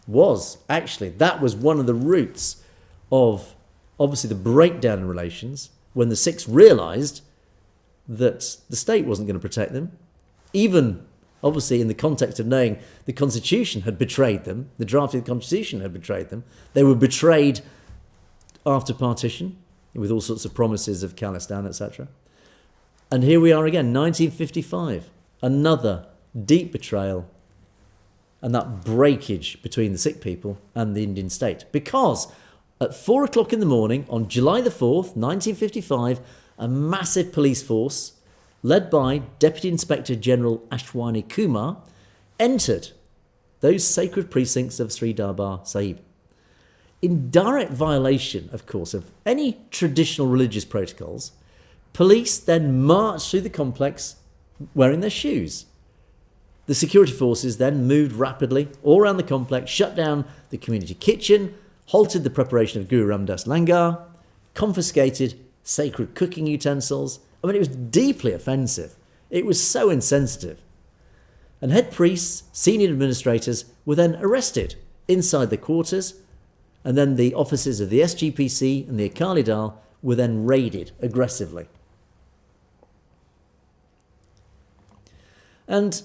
that was one of the roots of, obviously, the breakdown in relations when the Sikhs realised that the state wasn't going to protect them, even, obviously, in the context of knowing the Constitution had betrayed them, the draft of the Constitution had betrayed them. They were betrayed after partition with all sorts of promises of Khalistan, etc. And here we are again, 1955, another deep betrayal and that breakage between the Sikh people and the Indian state. Because at 4 o'clock in the morning on July the 4th, 1955, a massive police force led by Deputy Inspector General Ashwani Kumar entered those sacred precincts of Sri Darbar Sahib. In direct violation, of course, of any traditional religious protocols, police then marched through the complex wearing their shoes. The security forces then moved rapidly all around the complex, shut down the community kitchen, halted the preparation of Guru Ramdas Langar, confiscated sacred cooking utensils. I mean, it was deeply offensive. It was so insensitive. And head priests, senior administrators were then arrested inside the quarters, and then the offices of the SGPC and the Akal Dal were then raided aggressively. And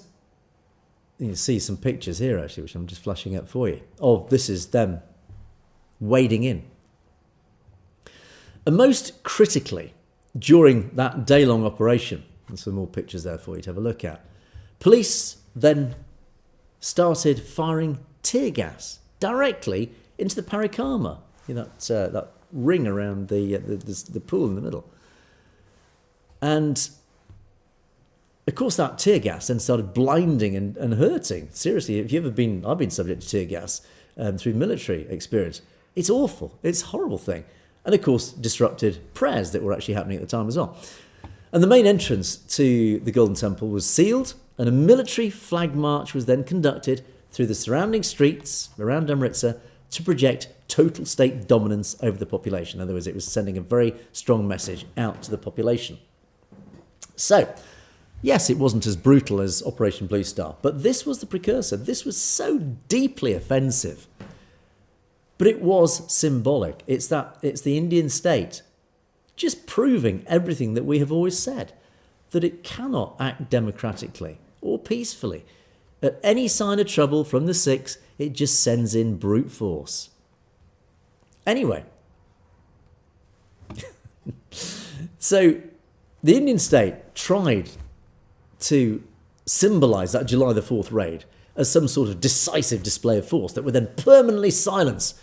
you can see some pictures here, actually, which I'm just flashing up for you, of this is them wading in. And most critically, during that day-long operation, and some more pictures there for you to have a look at, police then started firing tear gas directly into the parikrama, that ring around the pool in the middle. And of course, that tear gas then started blinding and hurting. Seriously, I've been subject to tear gas through military experience. It's awful. It's a horrible thing. And of course, disrupted prayers that were actually happening at the time as well. And the main entrance to the Golden Temple was sealed, and a military flag march was then conducted through the surrounding streets around Amritsar to project total state dominance over the population. In other words, it was sending a very strong message out to the population. So, yes, it wasn't as brutal as Operation Blue Star, but this was the precursor. This was so deeply offensive, but it was symbolic. It's the Indian state just proving everything that we have always said, that it cannot act democratically or peacefully. At any sign of trouble from the Sikhs, it just sends in brute force. Anyway, so the Indian state tried to symbolise that July the 4th raid as some sort of decisive display of force that would then permanently silence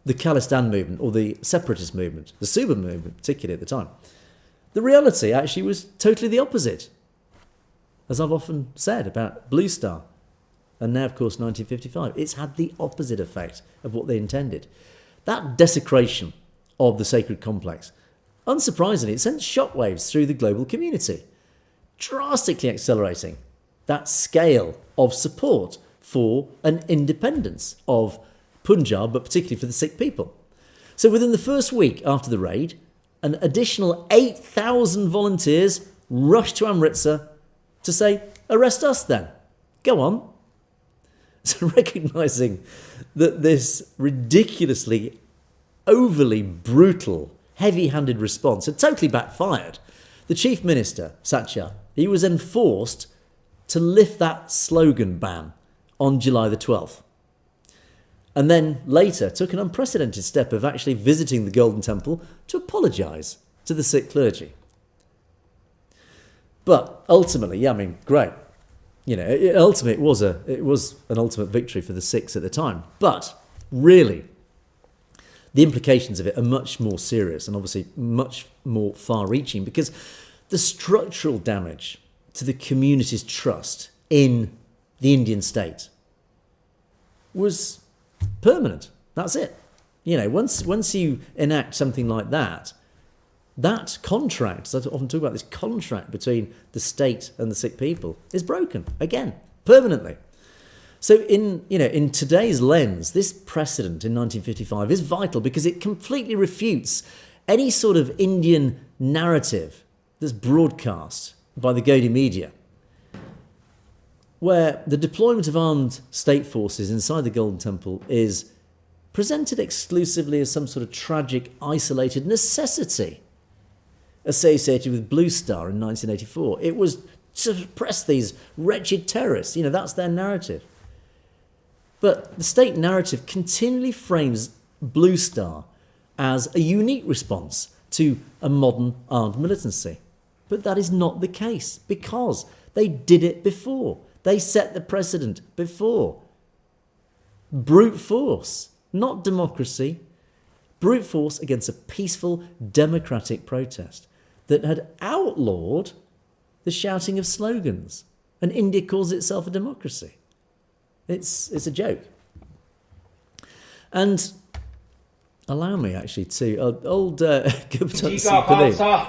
the Khalistan movement or the separatist movement, the Suba movement particularly at the time. The reality actually was totally the opposite, as I've often said about Blue Star and now, of course, 1955. It's had the opposite effect of what they intended. That desecration of the sacred complex, unsurprisingly, it sent shockwaves through the global community, drastically accelerating that scale of support for an independence of Punjab, but particularly for the Sikh people. So within the first week after the raid, an additional 8,000 volunteers rushed to Amritsar to say, arrest us then. Go on. So recognising that this ridiculously, overly brutal, heavy-handed response had totally backfired, the Chief Minister, Satya, he was enforced to lift that slogan ban on July the 12th. And then later took an unprecedented step of actually visiting the Golden Temple to apologise to the Sikh clergy. But ultimately, yeah, I mean, great. You know, it was an ultimate victory for the Sikhs at the time. But really, the implications of it are much more serious and obviously much more far-reaching, because the structural damage to the community's trust in the Indian state was permanent. That's it. You know, once you enact something like that, that contract, I often talk about this contract between the state and the Sikh people, is broken again, permanently. So in today's lens, this precedent in 1955 is vital because it completely refutes any sort of Indian narrative that's broadcast by the Gaudiya media, where the deployment of armed state forces inside the Golden Temple is presented exclusively as some sort of tragic, isolated necessity associated with Blue Star in 1984. It was to suppress these wretched terrorists. You know, that's their narrative. But the state narrative continually frames Blue Star as a unique response to a modern armed militancy. But that is not the case, because they did it before. They set the precedent before. Brute force, not democracy. Brute force against a peaceful, democratic protest that had outlawed the shouting of slogans. And India calls itself a democracy. It's a joke. And allow me actually to old Gupta Singh Panay. 4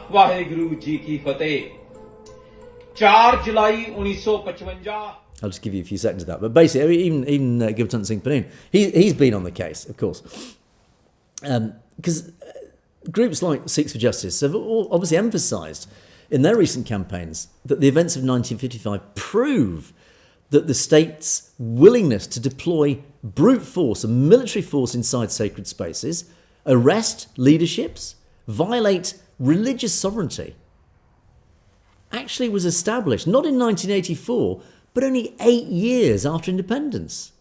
July 1955. I'll just give you a few seconds of that. But basically, even Gupta Singh Panay, he's been on the case, of course. Because groups like Sikhs for Justice have obviously emphasised in their recent campaigns that the events of 1955 prove that the state's willingness to deploy brute force and military force inside sacred spaces, arrest leaderships, violate religious sovereignty, actually was established not in 1984, but only 8 years after independence.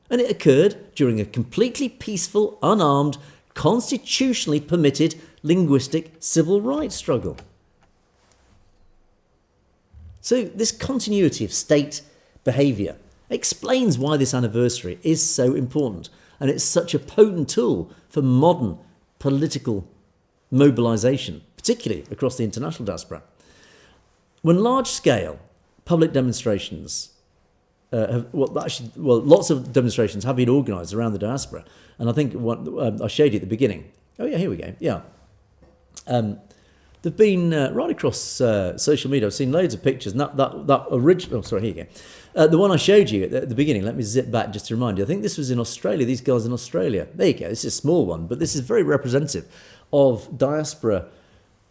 And it occurred during a completely peaceful, unarmed, constitutionally permitted linguistic civil rights struggle. So this continuity of state behaviour explains why this anniversary is so important, and it's such a potent tool for modern political mobilisation, particularly across the international diaspora. When large-scale public demonstrations lots of demonstrations have been organised around the diaspora, and I think I showed you at the beginning. Oh yeah, here we go. Yeah, they've been right across social media. I've seen loads of pictures. And that original. Oh, sorry, here you go. The one I showed you at the beginning. Let me zip back just to remind you. I think this was in Australia. These guys in Australia. There you go. This is a small one, but this is very representative of diaspora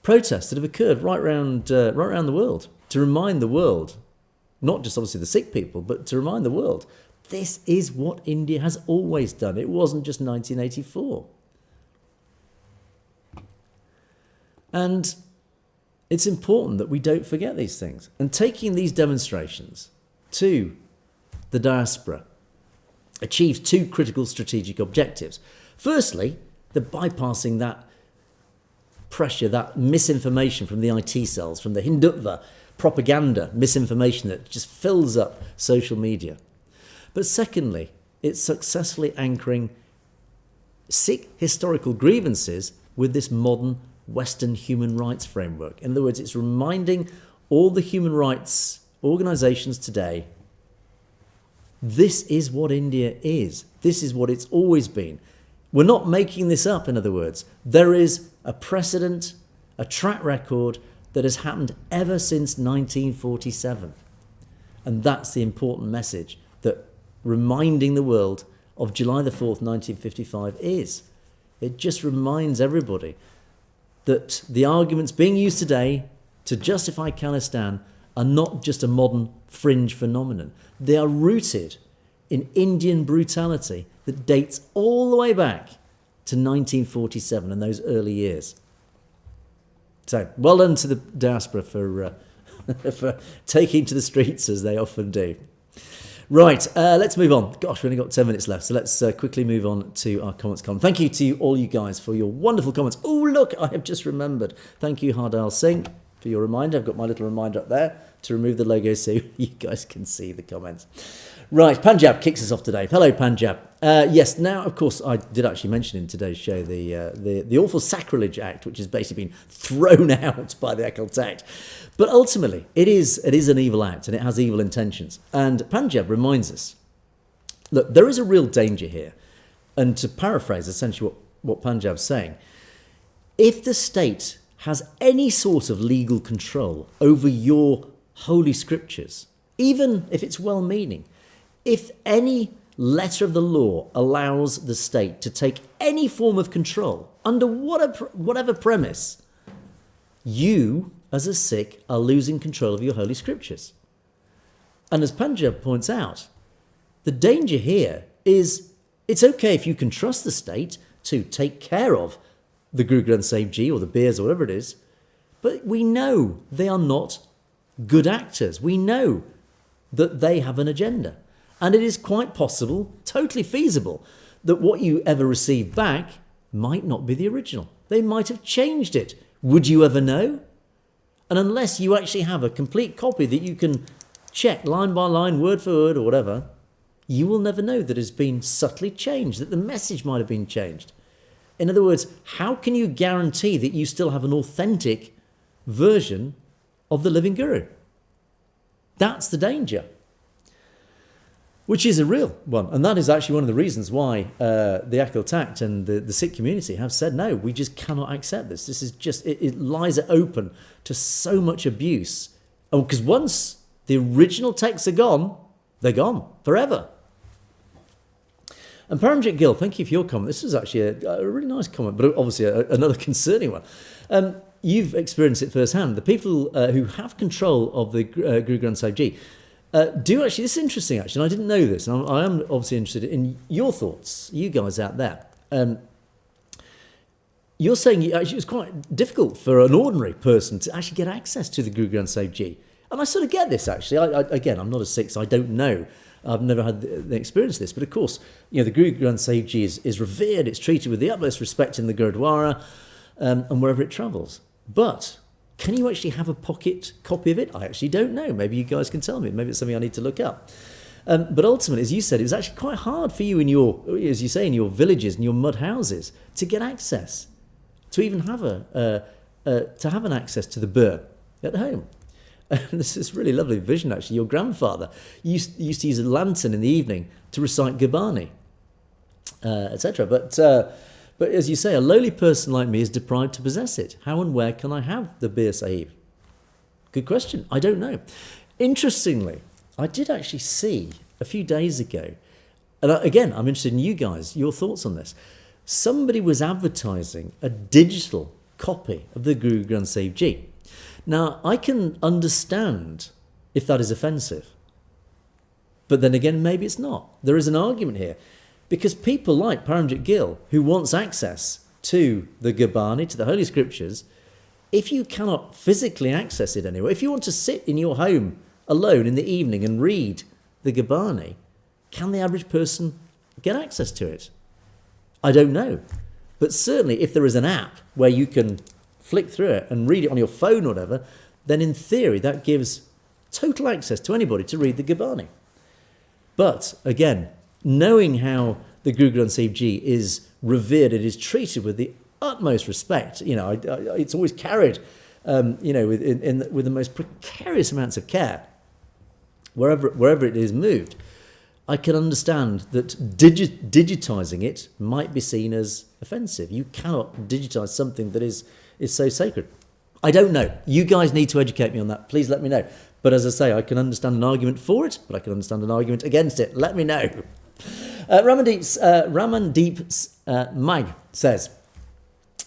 protests that have occurred right around the world, to remind the world, not just obviously the Sikh people, but to remind the world, this is what India has always done. It wasn't just 1984. And it's important that we don't forget these things. And taking these demonstrations to the diaspora achieves two critical strategic objectives. Firstly, the bypassing that pressure, that misinformation from the IT cells, from the Hindutva propaganda misinformation that just fills up social media But secondly, it's successfully anchoring Sikh historical grievances with this modern Western human rights framework. In other words, it's reminding all the human rights organisations today, this is what India is. This is what it's always been. We're not making this up, in other words. There is a precedent, a track record that has happened ever since 1947. And that's the important message that reminding the world of July the 4th, 1955 is. It just reminds everybody that the arguments being used today to justify Khalistan are not just a modern fringe phenomenon. They are rooted in Indian brutality that dates all the way back to 1947 and those early years. So, well done to the diaspora for for taking to the streets as they often do. Right, let's move on. Gosh, we've only got 10 minutes left, so let's quickly move on to our comments column. Thank you to all you guys for your wonderful comments. Oh, look, I have just remembered. Thank you, Hardal Singh, for your reminder. I've got my little reminder up there to remove the logo so you guys can see the comments. Right, Punjab kicks us off today. Hello, Punjab. Yes, now, of course, I did actually mention in today's show the awful Sacrilege Act, which has basically been thrown out by the Akal Takht. But ultimately, it is an evil act and it has evil intentions. And Punjab reminds us, look, there is a real danger here. And to paraphrase essentially what Punjab's saying, if the state has any sort of legal control over your holy scriptures, even if it's well-meaning, if any letter of the law allows the state to take any form of control under whatever premise, you, as a Sikh, are losing control of your holy scriptures. And as Punjab points out, the danger here is it's okay if you can trust the state to take care of the Guru Granth Sahib Ji or the beers or whatever it is, but we know they are not good actors. We know that they have an agenda. And it is quite possible, totally feasible, that what you ever receive back might not be the original. They might have changed it. Would you ever know? And unless you actually have a complete copy that you can check line by line, word for word or whatever, you will never know that it's been subtly changed, that the message might have been changed. In other words, how can you guarantee that you still have an authentic version of the living Guru? That's the danger. Which is a real one. And that is actually one of the reasons why the Akal Takht and the Sikh community have said, no, we just cannot accept this. This is just, it lies open to so much abuse. Oh, because once the original texts are gone, they're gone forever. And Paramjit Gill, thank you for your comment. This was actually a really nice comment, but obviously another concerning one. You've experienced it firsthand. The people who have control of the Guru Granth Sahib Ji do actually, this is interesting actually, and I didn't know this, and I am obviously interested in your thoughts, you guys out there. You're saying actually it was quite difficult for an ordinary person to actually get access to the Guru Granth Sahib Ji. And I sort of get this actually. Again, I'm not a Sikh, so I don't know. I've never had the experience of this. But of course, you know, the Guru Granth Sahib Ji is revered, it's treated with the utmost respect in the Gurdwara and wherever it travels. But can you actually have a pocket copy of it? I actually don't know. Maybe you guys can tell me. Maybe it's something I need to look up. But ultimately, as you said, it was actually quite hard for you in your, as you say, in your villages and your mud houses to get access, to even have an access to the Bur at home. And this is really lovely vision, actually. Your grandfather used to use a lantern in the evening to recite Gabani, etc. But as you say, a lowly person like me is deprived to possess it. How and where can I have the Bir Sahib? Good question. I don't know. Interestingly, I did actually see a few days ago, and again, I'm interested in you guys, your thoughts on this. Somebody was advertising a digital copy of the Guru Granth Sahib Ji. Now, I can understand if that is offensive. But then again, maybe it's not. There is an argument here. Because people like Paramjit Gill, who wants access to the Gabani, to the Holy Scriptures, if you cannot physically access it anywhere, if you want to sit in your home alone in the evening and read the Gabani, can the average person get access to it? I don't know. But certainly if there is an app where you can flick through it and read it on your phone or whatever, then in theory that gives total access to anybody to read the Gabani. But again, knowing how the Guru Granth Sahib Ji is revered, it is treated with the utmost respect. It's always carried, with the most precarious amounts of care, wherever it is moved. I can understand that digitizing it might be seen as offensive. You cannot digitize something that is so sacred. I don't know. You guys need to educate me on that. Please let me know. But as I say, I can understand an argument for it, but I can understand an argument against it. Let me know. Ramandeep Mag says,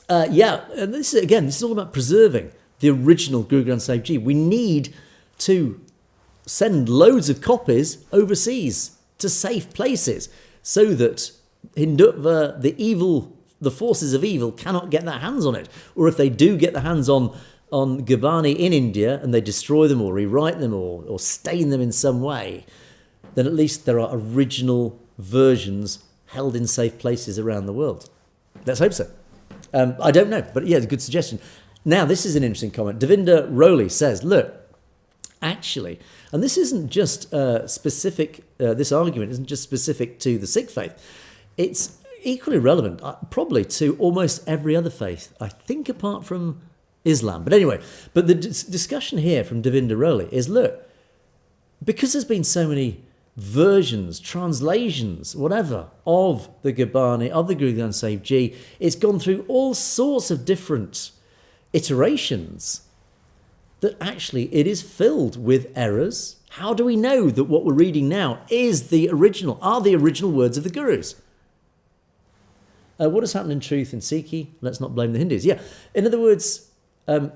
and this is all about preserving the original Guru Granth Sahib Ji. We need to send loads of copies overseas to safe places so that Hindutva, the forces of evil cannot get their hands on it. Or if they do get their hands on Gurbani in India and they destroy them or rewrite them or stain them in some way, then at least there are original versions held in safe places around the world. Let's hope so. I don't know, but yeah, it's a good suggestion. Now, this is an interesting comment. Devinder Rowley says, look, actually, and this isn't just specific, this argument isn't just specific to the Sikh faith. It's equally relevant, probably, to almost every other faith, I think, apart from Islam. But anyway, the discussion here from Devinder Rowley is, look, because there's been so many versions, translations, whatever, of the Gurbani, of the Guru Granth Sahib Ji, it's gone through all sorts of different iterations, that actually it is filled with errors. How do we know that what we're reading now are the original words of the Gurus? What has happened in truth in Sikhi? Let's not blame the Hindus. Yeah, in other words, the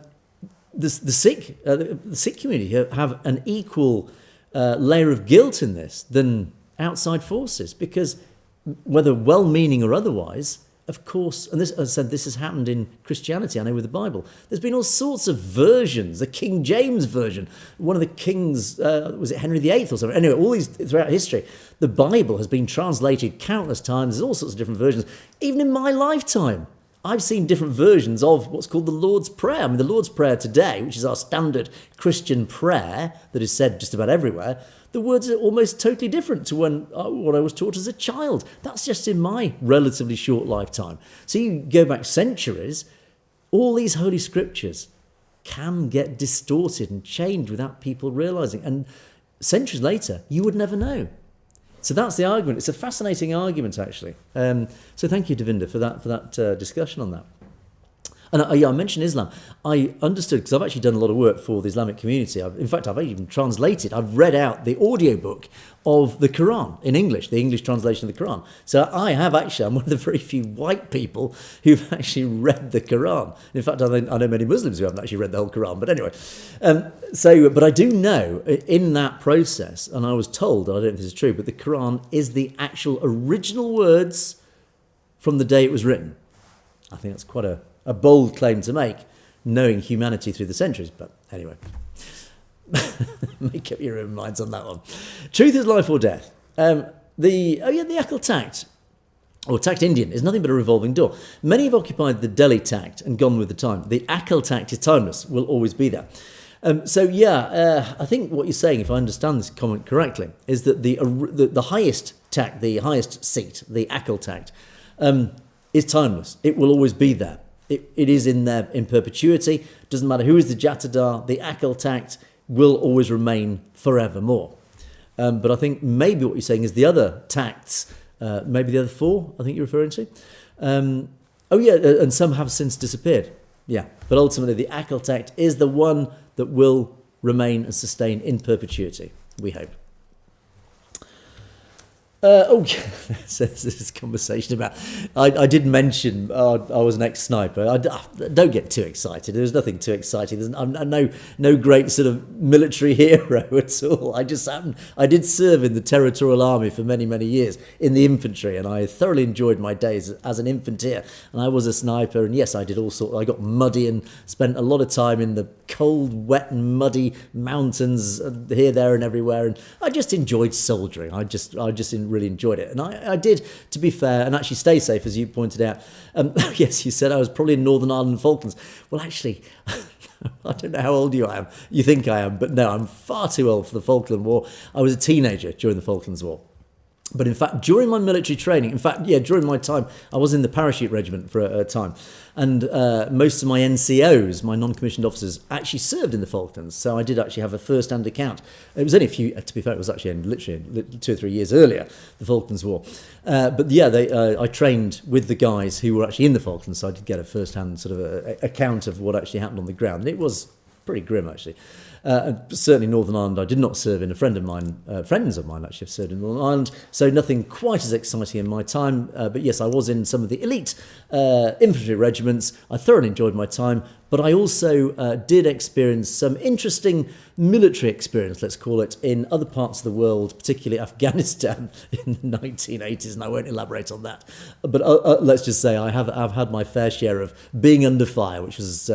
Sikh community have an equal layer of guilt in this than outside forces, because whether well-meaning or otherwise, of course, and this, as I said, this has happened in Christianity, I know, with the Bible. There's been all sorts of versions. The King James version, one of the kings, was it Henry VIII or something? Anyway, all these throughout history, the Bible has been translated countless times. There's all sorts of different versions. Even in my lifetime, I've seen different versions of what's called the Lord's Prayer. I mean, the Lord's Prayer today, which is our standard Christian prayer that is said just about everywhere, the words are almost totally different to what I was taught as a child. That's just in my relatively short lifetime. So you go back centuries, all these holy scriptures can get distorted and changed without people realising. And centuries later, you would never know. So that's the argument. It's a fascinating argument, actually. So thank you, Devinder, for that discussion on that. And I mentioned Islam. I understood, because I've actually done a lot of work for the Islamic community. I've even translated, I've read out the audiobook of the Quran in English, the English translation of the Quran. So I'm one of the very few white people who've actually read the Quran. In fact, I know many Muslims who haven't actually read the whole Quran. But anyway, but I do know in that process, and I was told, and I don't know if this is true, but the Quran is the actual original words from the day it was written. I think that's quite a bold claim to make, knowing humanity through the centuries. But anyway, make up your own minds on that one. Truth is life or death. The Akal Takht, or Takht Indian, is nothing but a revolving door. Many have occupied the Delhi Takht and gone with the time. The Akal Takht is timeless, will always be there. I think what you're saying, if I understand this comment correctly, is that the highest Takht, the highest seat, the Akal Takht, is timeless. It will always be there. It is in there in perpetuity. Doesn't matter who is the Jatadar, the Akal Takht will always remain forevermore. But I think maybe what you're saying is the other Takhts, maybe the other four, I think you're referring to. And some have since disappeared. Yeah, but ultimately the Akal Takht is the one that will remain and sustain in perpetuity, we hope. This conversation about... I did mention I was an ex-sniper. Don't get too excited. There's nothing too exciting. I'm no great sort of military hero at all. I did serve in the Territorial Army for many, many years in the infantry, and I thoroughly enjoyed my days as an infanteer. And I was a sniper, and yes, I did all sorts. I got muddy and spent a lot of time in the cold, wet and muddy mountains here, there and everywhere. And I just enjoyed soldiering. I just really enjoyed it. And I did, to be fair, and actually stay safe, as you pointed out. Yes, you said I was probably in Northern Ireland and Falklands. Well, actually, I don't know how old you am. You think I am, but no, I'm far too old for the Falkland War. I was a teenager during the Falklands War. But in fact, during my military training, during my time, I was in the parachute regiment for a time. And most of my NCOs, my non-commissioned officers, actually served in the Falklands. So I did actually have a first-hand account. It was only to be fair, it was actually literally 2 or 3 years earlier, the Falklands War. I trained with the guys who were actually in the Falklands. So I did get a first-hand sort of account of what actually happened on the ground. And it was pretty grim, actually. Certainly Northern Ireland, I did not serve in. Friends of mine actually have served in Northern Ireland, so nothing quite as exciting in my time. But yes, I was in some of the elite infantry regiments. I thoroughly enjoyed my time, but I also did experience some interesting military experience, let's call it, in other parts of the world, particularly Afghanistan in the 1980s, and I won't elaborate on that. But let's just say I've had my fair share of being under fire, which was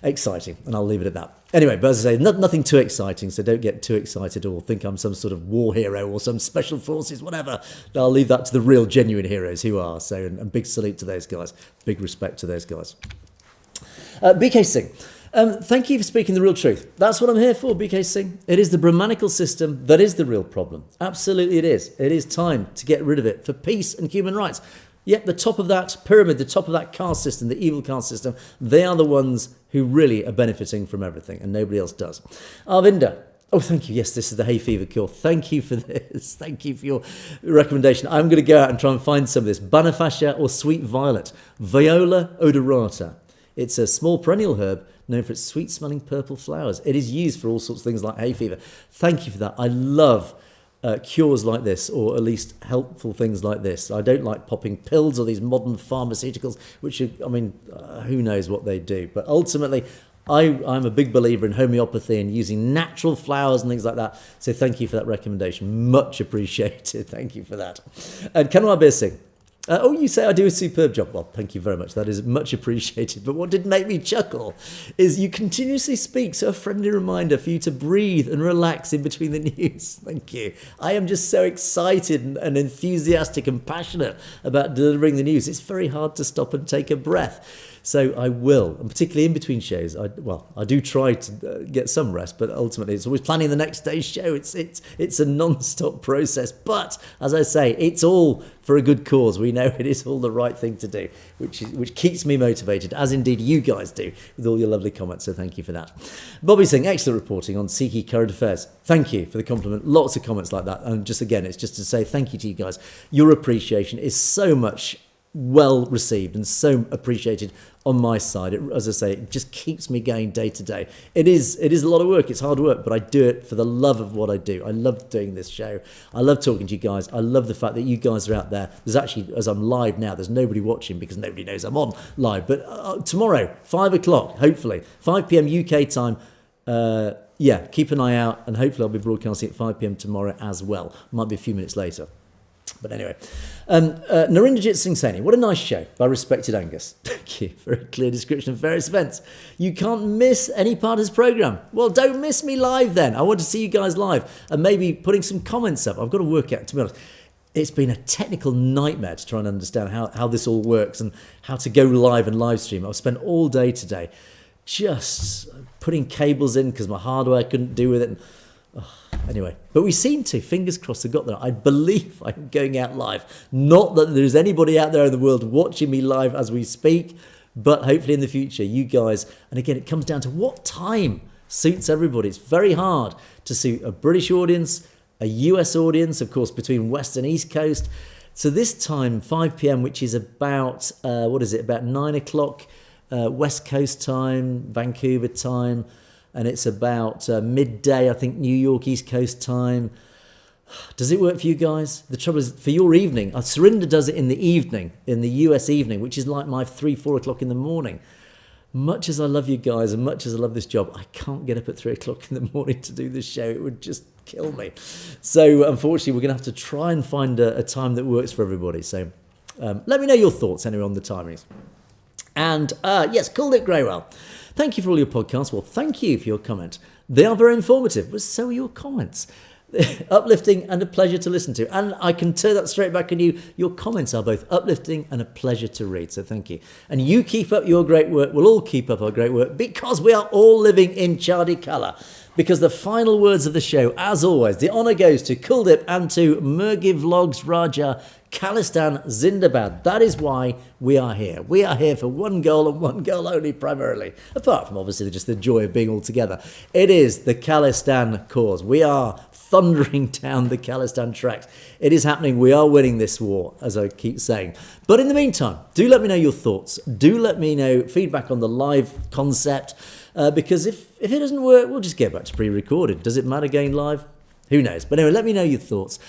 exciting, and I'll leave it at that. Anyway, but as I say, nothing too exciting, so don't get too excited or think I'm some sort of war hero or some special forces, whatever. I'll leave that to the real, genuine heroes who are. So, and big salute to those guys. Big respect to those guys. BK Singh, thank you for speaking the real truth. That's what I'm here for, BK Singh. It is the Brahmanical system that is the real problem. Absolutely it is. It is time to get rid of it for peace and human rights. Yet the top of that pyramid, the top of that caste system, the evil caste system, they are the ones who really are benefiting from everything, and nobody else does. Arvinder, oh, thank you. Yes, this is the hay fever cure. Thank you for this. Thank you for your recommendation. I'm going to go out and try and find some of this. Banafascia or sweet violet, Viola odorata. It's a small perennial herb known for its sweet-smelling purple flowers. It is used for all sorts of things like hay fever. Thank you for that. I love cures like this, or at least helpful things like this. I don't like popping pills or these modern pharmaceuticals, which are, who knows what they do. But ultimately, I'm a big believer in homeopathy and using natural flowers and things like that. So thank you for that recommendation. Much appreciated. Thank you for that. And Kanwar Bir Singh. You say I do a superb job. Well, thank you very much. That is much appreciated. But what did make me chuckle is you continuously speak, so a friendly reminder for you to breathe and relax in between the news. Thank you. I am just so excited and enthusiastic and passionate about delivering the news. It's very hard to stop and take a breath. So I will, and particularly in between shows, I do try to get some rest, but ultimately it's always planning the next day's show. It's a non-stop process, but as I say, it's all for a good cause. We know it is all the right thing to do, which keeps me motivated, as indeed you guys do, with all your lovely comments, so thank you for that. Bobby Singh, excellent reporting on Sikh current affairs. Thank you for the compliment. Lots of comments like that, and just again, it's just to say thank you to you guys. Your appreciation is so much well received and so appreciated on my side. As I say, it just keeps me going day to day. It is a lot of work. It's hard work, but I do it for the love of what I do. I love doing this show. I love talking to you guys. I love the fact that you guys are out there. There's actually, as I'm live now, there's nobody watching because nobody knows I'm on live. But tomorrow, 5 o'clock, hopefully, 5 p.m. UK time. Keep an eye out, and hopefully I'll be broadcasting at 5 p.m. tomorrow as well. Might be a few minutes later. But anyway, Narinderjit Singh Saini, what a nice show by respected Angus. Thank you. Very clear description of various events. You can't miss any part of this programme. Well, don't miss me live then. I want to see you guys live and maybe putting some comments up. I've got to work out, to be honest. It's been a technical nightmare to try and understand how this all works and how to go live and live stream. I've spent all day today just putting cables in because my hardware couldn't do with it. Anyway, but we seem to, fingers crossed, have got there. I believe I'm going out live. Not that there's anybody out there in the world watching me live as we speak, but hopefully in the future, you guys, and again, it comes down to what time suits everybody. It's very hard to suit a British audience, a US audience, of course, between West and East Coast. So this time, 5 p.m., which is about, about 9 o'clock West Coast time, Vancouver time, and it's about midday, I think, New York, East Coast time. Does it work for you guys? The trouble is, for your evening, Surinder does it in the evening, in the US evening, which is like my 3-4 o'clock in the morning. Much as I love you guys and much as I love this job, I can't get up at 3 o'clock in the morning to do this show. It would just kill me. So unfortunately, we're going to have to try and find a time that works for everybody. So let me know your thoughts anyway on the timings. And yes, called it Greywell. Thank you for all your podcasts. Well, thank you for your comment. They are very informative, but so are your comments. Uplifting and a pleasure to listen to. And I can turn that straight back on you. Your comments are both uplifting and a pleasure to read. So thank you. And you keep up your great work. We'll all keep up our great work because we are all living in Chardi colour. Because the final words of the show, as always, the honour goes to Kuldip and to Murgi Vlogs Raja, Khalistan Zindabad. That is why we are here. We are here for one goal and one goal only primarily. Apart from obviously just the joy of being all together. It is the Khalistan cause. We are thundering down the Khalistan tracks. It is happening. We are winning this war, as I keep saying. But in the meantime, do let me know your thoughts. Do let me know feedback on the live concept. Because if it doesn't work, we'll just get back to pre-recorded. Does it matter going live? Who knows? But anyway, let me know your thoughts.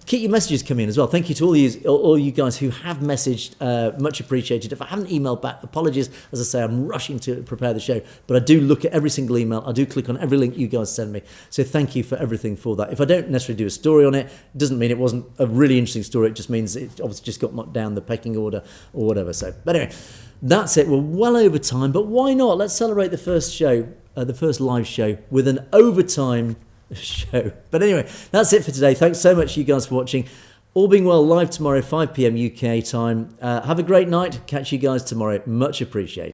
Keep your messages coming in as well. Thank you to all you guys who have messaged. Much appreciated. If I haven't emailed back, apologies. As I say, I'm rushing to prepare the show. But I do look at every single email. I do click on every link you guys send me. So thank you for everything for that. If I don't necessarily do a story on it, it doesn't mean it wasn't a really interesting story. It just means it obviously just got knocked down the pecking order or whatever. So, but anyway, that's it. We're well over time. But why not? Let's celebrate the first show, the first live show with an overtime show. But anyway, that's it for today. Thanks so much you guys for watching. All being well, live tomorrow 5 p.m. UK time. Have a great night. Catch you guys tomorrow. Much appreciated.